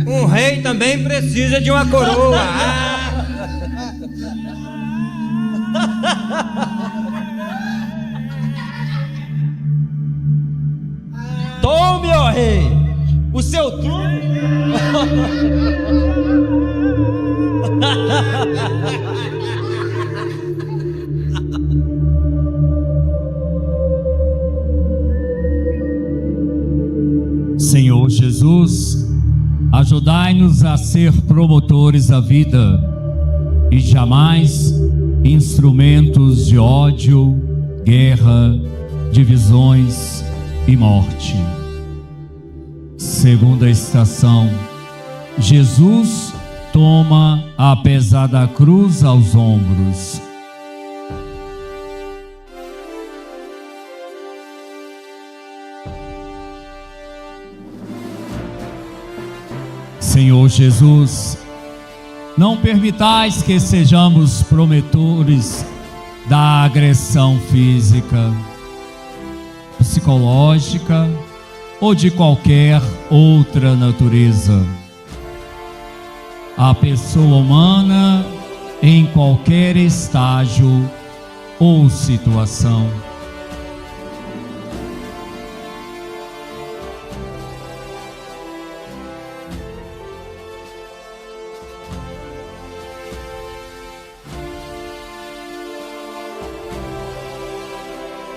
Speaker 22: Um rei também precisa de uma coroa. Tome, ó rei, o seu trono.
Speaker 1: Ajudai-nos a ser promotores da vida e jamais instrumentos de ódio, guerra, divisões e morte. Segunda estação. Jesus toma a pesada cruz aos ombros. Senhor Jesus, não permitais que sejamos promotores da agressão física, psicológica ou de qualquer outra natureza. A pessoa humana em qualquer estágio ou situação.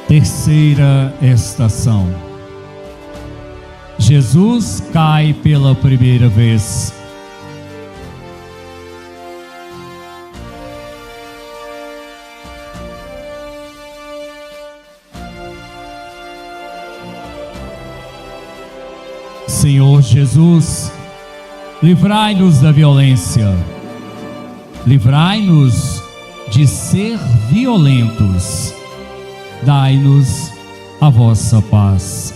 Speaker 1: Terceira estação. Jesus cai pela primeira vez. Senhor Jesus, livrai-nos da violência, livrai-nos de ser violentos, dai-nos a vossa paz.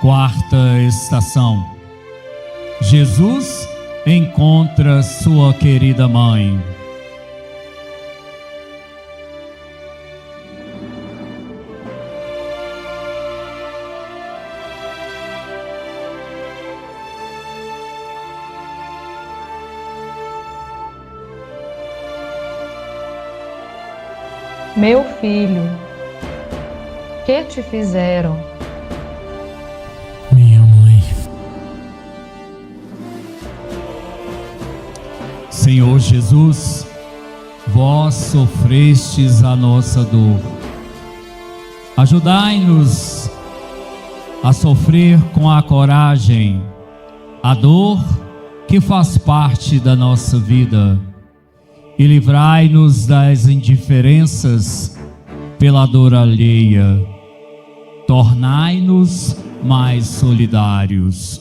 Speaker 1: Quarta estação. Jesus encontra sua querida mãe.
Speaker 2: Meu filho, que te fizeram?
Speaker 3: Minha mãe.
Speaker 1: Senhor Jesus, vós sofrestes a nossa dor. Ajudai-nos a sofrer com a coragem a dor que faz parte da nossa vida e livrai-nos das indiferenças pela dor alheia. Tornai-nos mais solidários.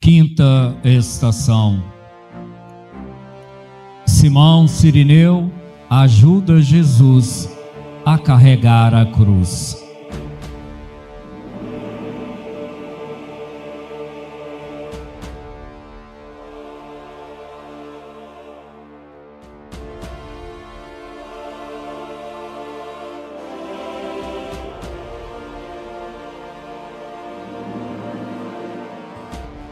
Speaker 1: Quinta estação. Simão Cirineu ajuda Jesus a carregar a cruz.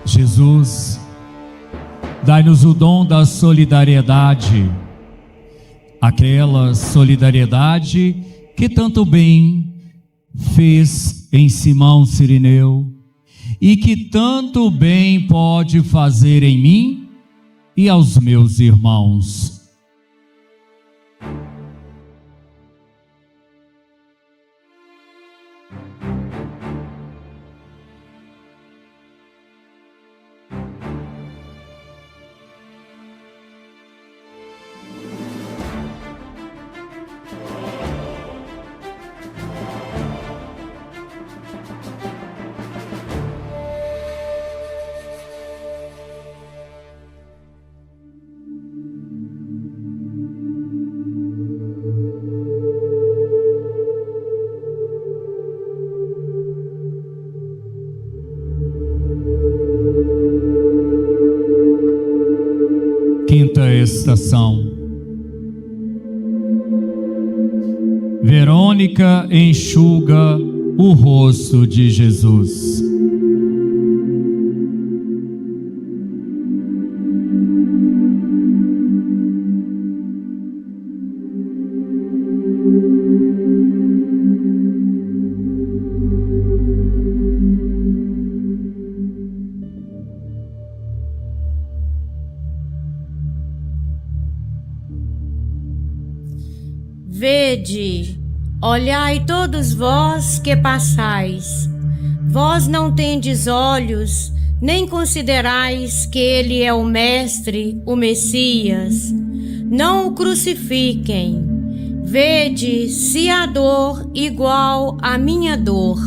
Speaker 1: Jesus, dai-nos o dom da solidariedade, aquela solidariedade que tanto bem fez em Simão Cirineu e que tanto bem pode fazer em mim e aos meus irmãos. Quinta estação. Verônica enxuga o rosto de Jesus.
Speaker 6: Vede, olhai todos vós que passais. Vós não tendes olhos, nem considerais que ele é o Mestre, o Messias. Não o crucifiquem. Vede se há dor igual à minha dor.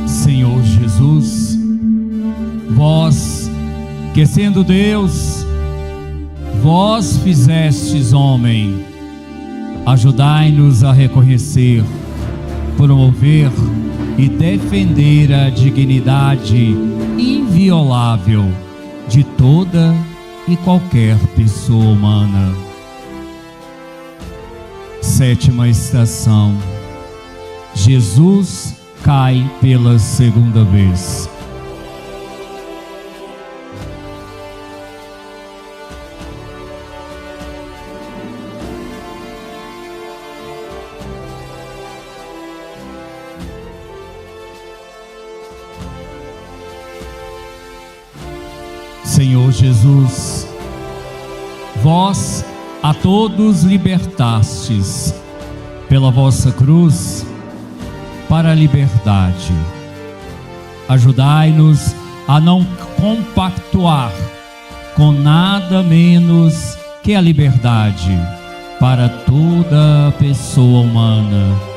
Speaker 1: Senhor Jesus, vós, que sendo Deus, vós fizestes homem, ajudai-nos a reconhecer, promover e defender a dignidade inviolável de toda e qualquer pessoa humana. Sétima estação. Jesus cai pela segunda vez. Senhor Jesus, vós a todos libertastes pela vossa cruz para a liberdade. Ajudai-nos a não compactuar com nada menos que a liberdade para toda pessoa humana.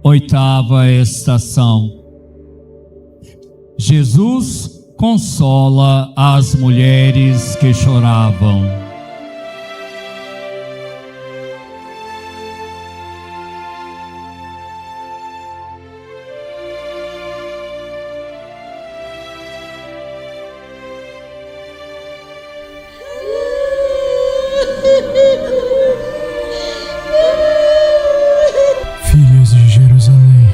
Speaker 1: Oitava estação. Jesus consola as mulheres que choravam.
Speaker 3: Filhas de Jerusalém,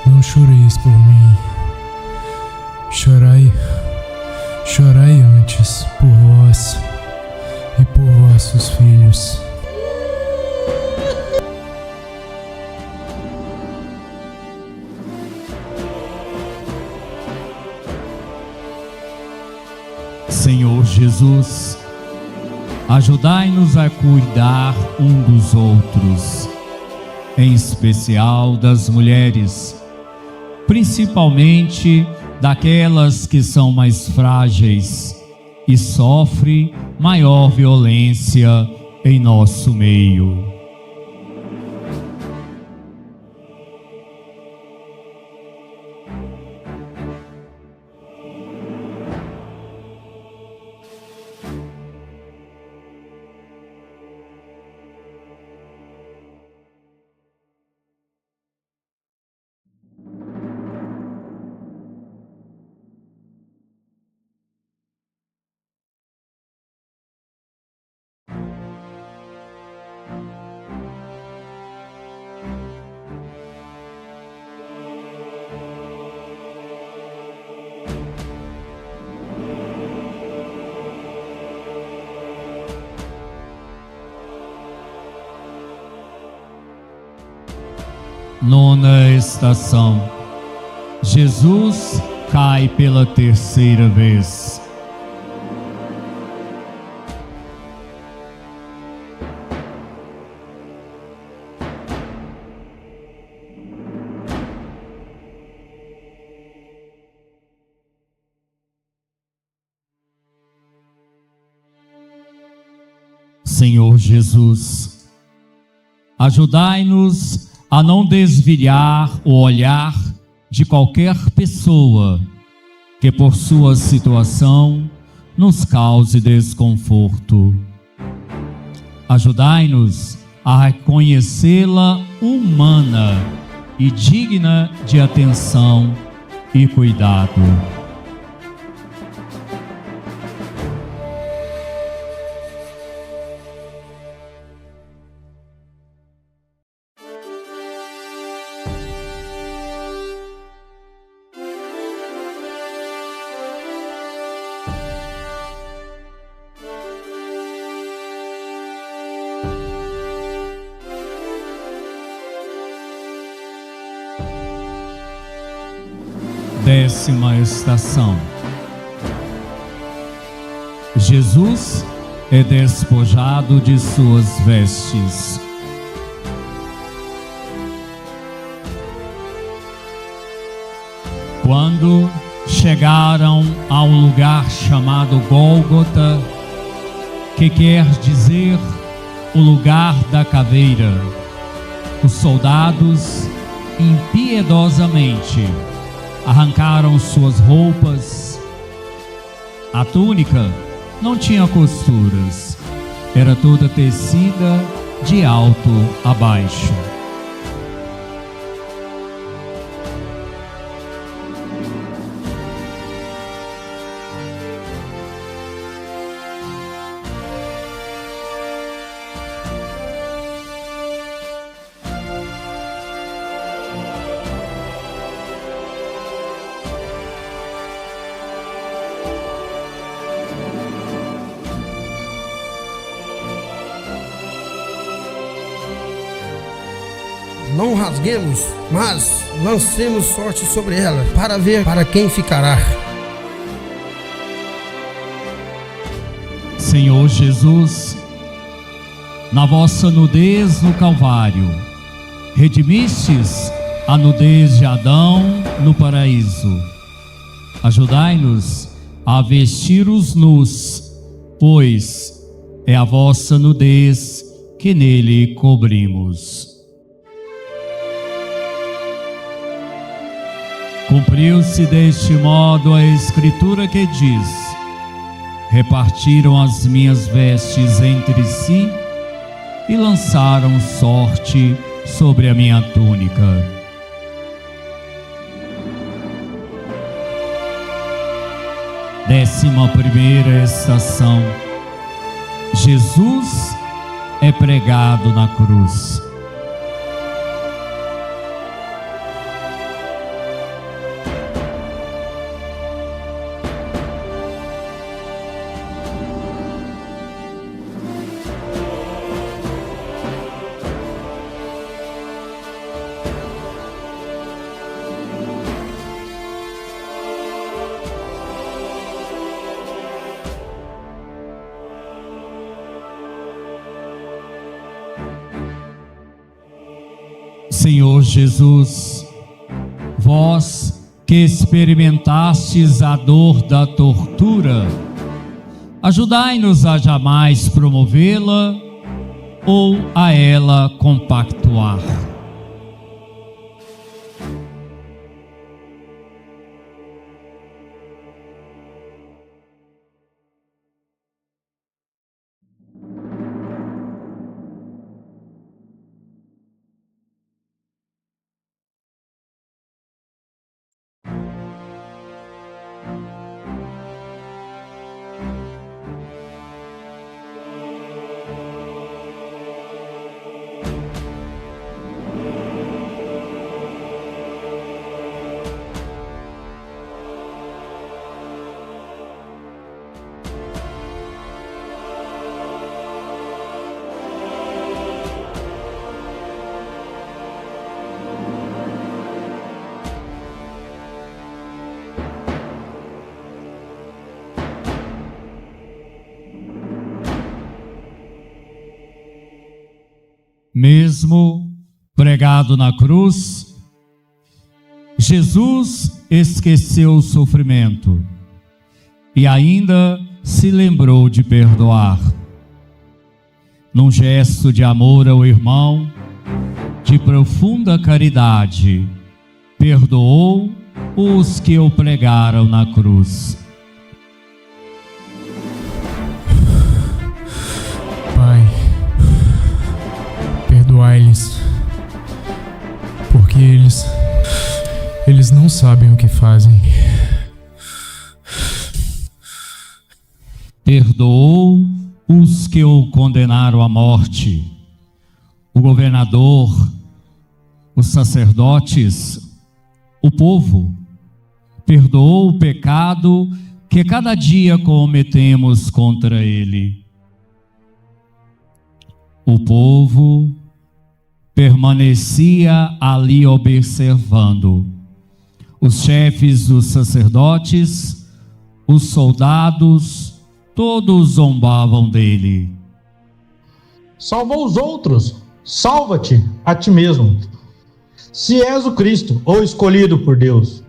Speaker 3: não choreis por mim, chorai antes
Speaker 1: Senhor Jesus, ajudai-nos a cuidar um dos outros, em especial das mulheres, principalmente daquelas que são mais frágeis e sofrem maior violência em nosso meio. Nona estação. Jesus cai pela terceira vez. Senhor Jesus, ajudai-nos a não desviar o olhar de qualquer pessoa que por sua situação nos cause desconforto. Ajudai-nos a reconhecê-la humana e digna de atenção e cuidado. Décima estação. Jesus é despojado de suas vestes. Quando chegaram a um lugar chamado Gólgota, que quer dizer o lugar da caveira, os soldados impiedosamente arrancaram suas roupas. A túnica não tinha costuras, era toda tecida de alto a baixo.
Speaker 11: Não rasguemos, mas lancemos sorte sobre ela, para ver para quem ficará.
Speaker 1: Senhor Jesus, na vossa nudez no Calvário, redimistes a nudez de Adão no paraíso. Ajudai-nos a vestir os nus, pois é a vossa nudez que nele cobrimos. Cumpriu-se deste modo a escritura que diz: repartiram as minhas vestes entre si e lançaram sorte sobre a minha túnica. Décima primeira estação. Jesus é pregado na cruz. Senhor Jesus, vós que experimentastes a dor da tortura, ajudai-nos a jamais promovê-la ou a ela compactuar. Mesmo pregado na cruz, Jesus esqueceu o sofrimento e ainda se lembrou de perdoar. Num gesto de amor ao irmão, de profunda caridade, perdoou os que o pregaram na cruz.
Speaker 3: Pai, perdoai-lhes, porque eles não sabem o que fazem.
Speaker 1: Perdoou os que o condenaram à morte, o governador, os sacerdotes, o povo. Perdoou o pecado que cada dia cometemos contra ele. O povo permanecia ali observando. Os chefes dos sacerdotes, os soldados, todos zombavam dele.
Speaker 4: Salvou os outros, salva-te a ti mesmo. Se és o Cristo, o escolhido por Deus.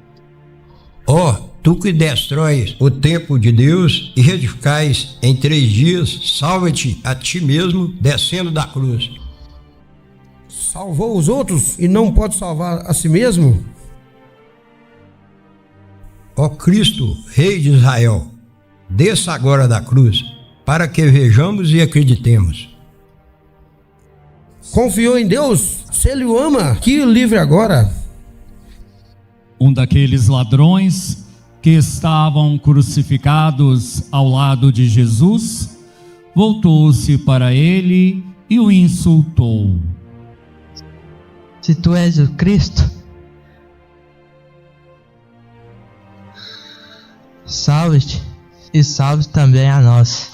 Speaker 10: Ó, tu que destróis o templo de Deus e reedificais em 3 dias, salva-te a ti mesmo, descendo da cruz.
Speaker 11: Salvou os outros e não pode salvar a si mesmo?
Speaker 10: Ó Cristo, Rei de Israel, desça agora da cruz, para que vejamos e acreditemos.
Speaker 11: Confiou em Deus? Se ele o ama, que o livre agora.
Speaker 1: Um daqueles ladrões que estavam crucificados ao lado de Jesus, voltou-se para ele e o insultou.
Speaker 8: Se tu és o Cristo, salve-te e salve também a nós.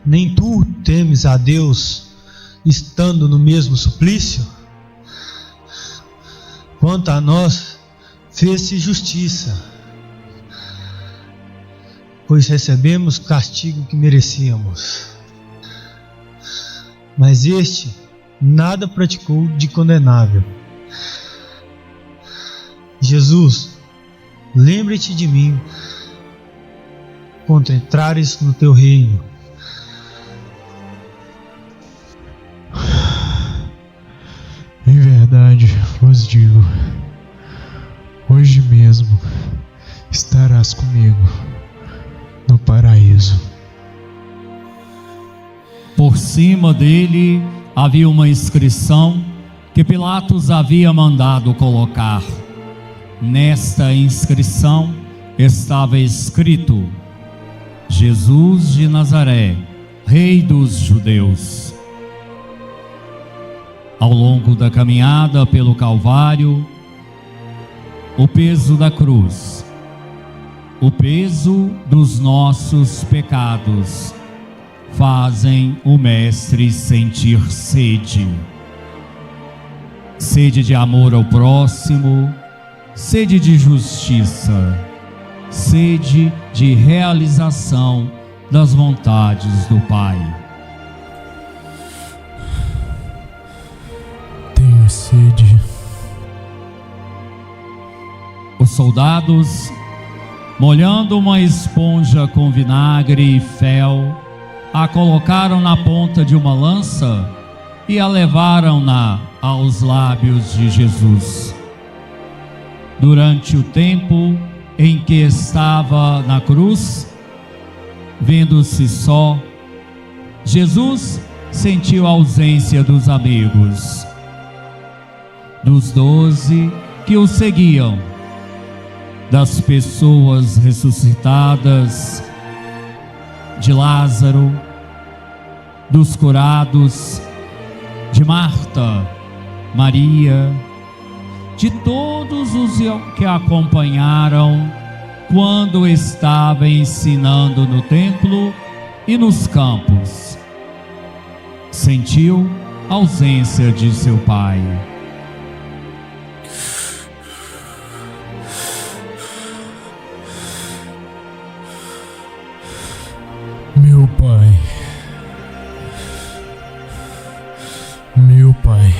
Speaker 23: Nem tu temes a Deus, estando no mesmo suplício? Quanto a nós, fez-se justiça, pois recebemos o castigo que merecíamos. Mas este nada praticou de condenável. Jesus, lembre-te de mim, quando entrares no teu reino.
Speaker 3: Em verdade vos digo, hoje mesmo estarás comigo no paraíso.
Speaker 1: Por cima dele havia uma inscrição que Pilatos havia mandado colocar. Nesta inscrição estava escrito: Jesus de Nazaré, Rei dos Judeus. Ao longo da caminhada pelo Calvário, o peso da cruz, o peso dos nossos pecados, fazem o Mestre sentir sede. Sede de amor ao próximo, sede de justiça, sede de realização das vontades do Pai.
Speaker 3: Tenho sede.
Speaker 1: Os soldados, molhando uma esponja com vinagre e fel, a colocaram na ponta de uma lança e a levaram-na aos lábios de Jesus. Durante o tempo em que estava na cruz, vendo-se só, Jesus sentiu a ausência dos amigos, dos 12 que o seguiam, das pessoas ressuscitadas, de Lázaro, dos curados, de Marta, Maria, de todos os que acompanharam quando estava ensinando no templo e nos campos. Sentiu a ausência de seu Pai.
Speaker 3: Meu Pai, meu Pai,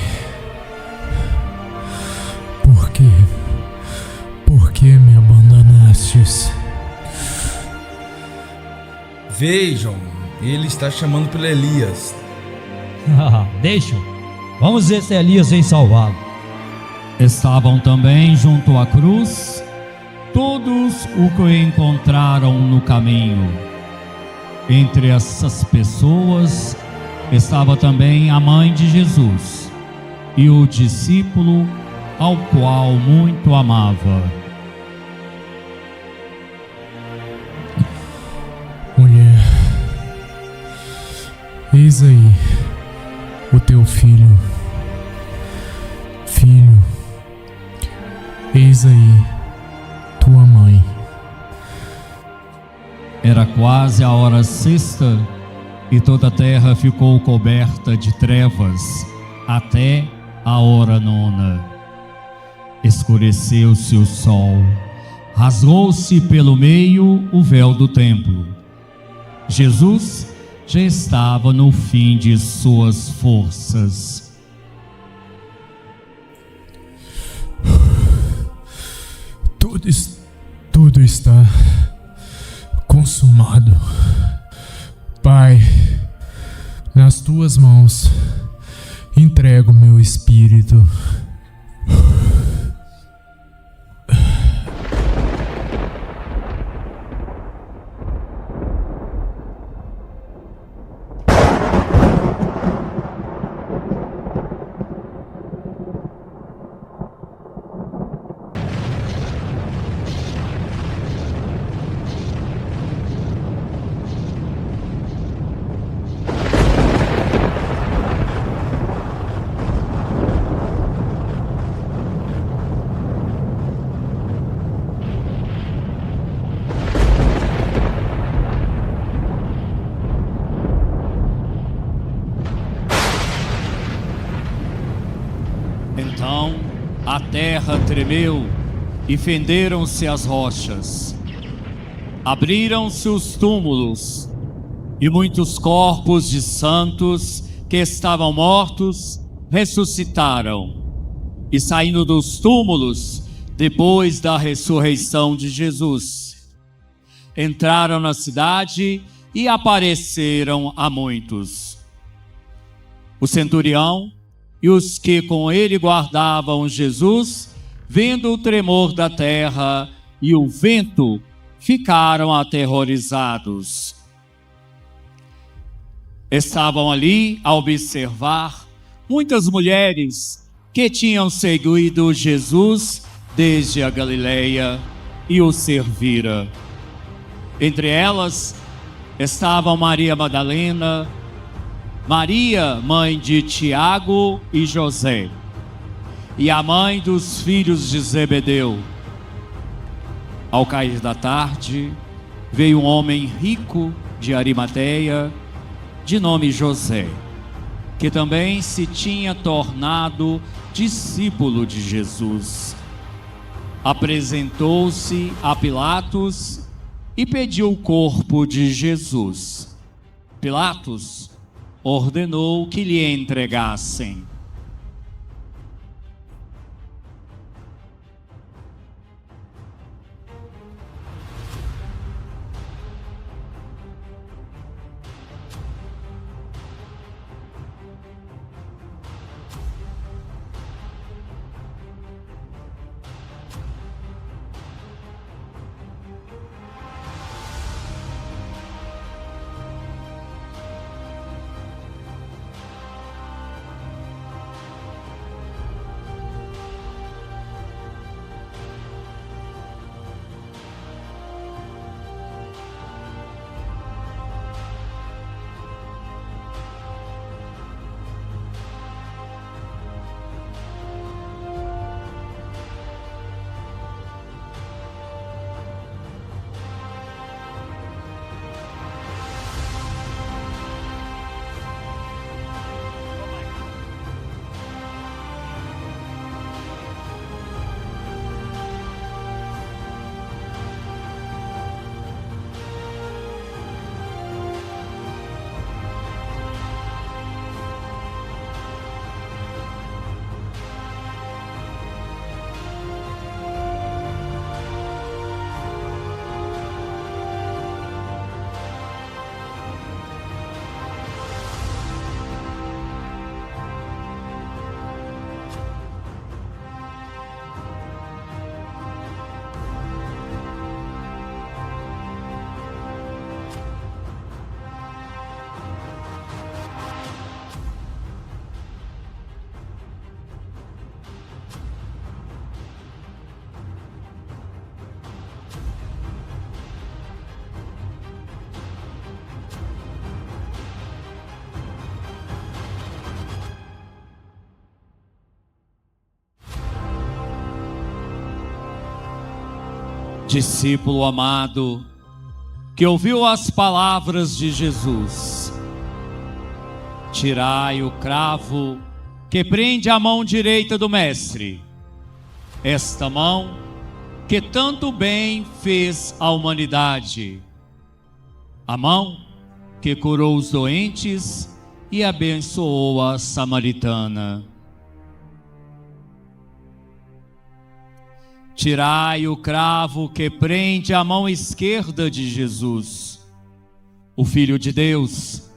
Speaker 3: por que me abandonastes?
Speaker 16: Vejam, ele está chamando por Elias.
Speaker 22: Deixa, vamos ver se Elias vem salvá-lo.
Speaker 1: Estavam também junto à cruz todos o que encontraram no caminho. Entre essas pessoas estava também a mãe de Jesus e o discípulo ao qual muito amava.
Speaker 3: Mulher, eis aí o teu filho. Filho, eis aí tua mãe.
Speaker 1: Era quase a hora sexta e toda a terra ficou coberta de trevas até a hora nona. Escureceu-se o sol, rasgou-se pelo meio o véu do templo. Jesus já estava no fim de suas forças.
Speaker 3: Tudo está consumado. Pai, nas tuas mãos entrego meu espírito.
Speaker 1: Então a terra tremeu e fenderam-se as rochas. Abriram-se os túmulos e muitos corpos de santos que estavam mortos ressuscitaram. E saindo dos túmulos, depois da ressurreição de Jesus, entraram na cidade e apareceram a muitos. O centurião e os que com ele guardavam Jesus, vendo o tremor da terra e o vento, ficaram aterrorizados. Estavam ali a observar muitas mulheres que tinham seguido Jesus desde a Galileia e o servira. Entre elas estavam Maria Madalena, Maria, mãe de Tiago e José, e a mãe dos filhos de Zebedeu. Ao cair da tarde, veio um homem rico de Arimateia, de nome José, que também se tinha tornado discípulo de Jesus. Apresentou-se a Pilatos e pediu o corpo de Jesus. Pilatos ordenou que lhe entregassem. Discípulo amado, que ouviu as palavras de Jesus: tirai o cravo que prende a mão direita do Mestre, esta mão que tanto bem fez à humanidade, a mão que curou os doentes e abençoou a samaritana. Tirai o cravo que prende a mão esquerda de Jesus, o Filho de Deus.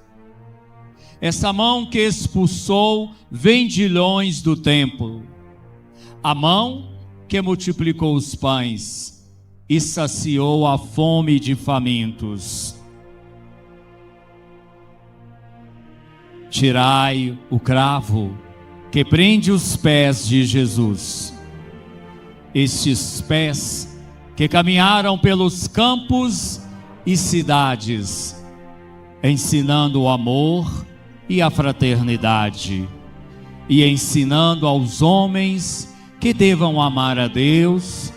Speaker 1: Essa mão que expulsou vendilhões do templo, a mão que multiplicou os pães e saciou a fome de famintos. Tirai o cravo que prende os pés de Jesus, estes pés que caminharam pelos campos e cidades, ensinando o amor e a fraternidade, e ensinando aos homens que devam amar a Deus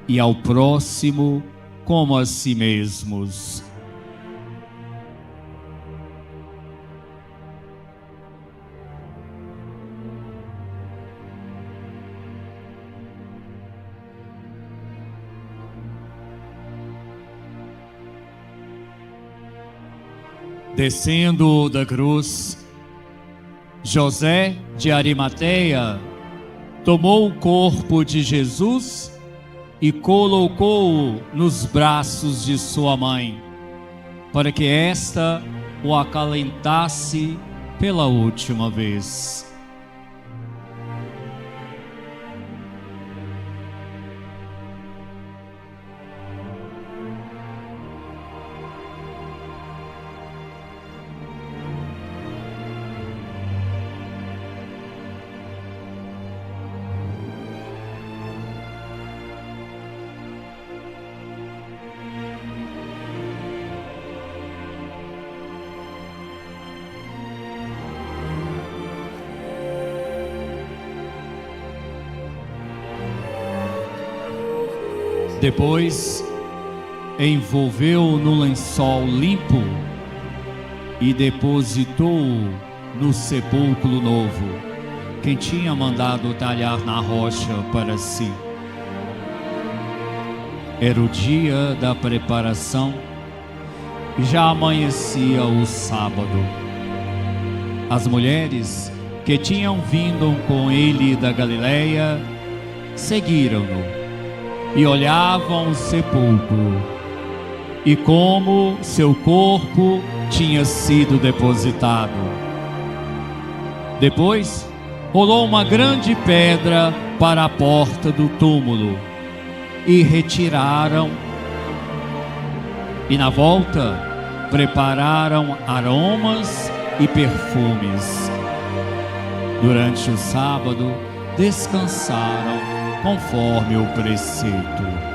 Speaker 1: e ao próximo como a si mesmos. Descendo da cruz, José de Arimateia tomou o corpo de Jesus e colocou-o nos braços de sua mãe, para que esta o acalentasse pela última vez. Depois, envolveu-o no lençol limpo e depositou-o no sepulcro novo, que tinha mandado talhar na rocha para si. Era o dia da preparação e já amanhecia o sábado. As mulheres que tinham vindo com ele da Galileia seguiram-no e olhavam o sepulcro e como seu corpo tinha sido depositado. Depois rolou uma grande pedra para a porta do túmulo e retiraram, e na volta prepararam aromas e perfumes. Durante o sábado descansaram conforme o preceito.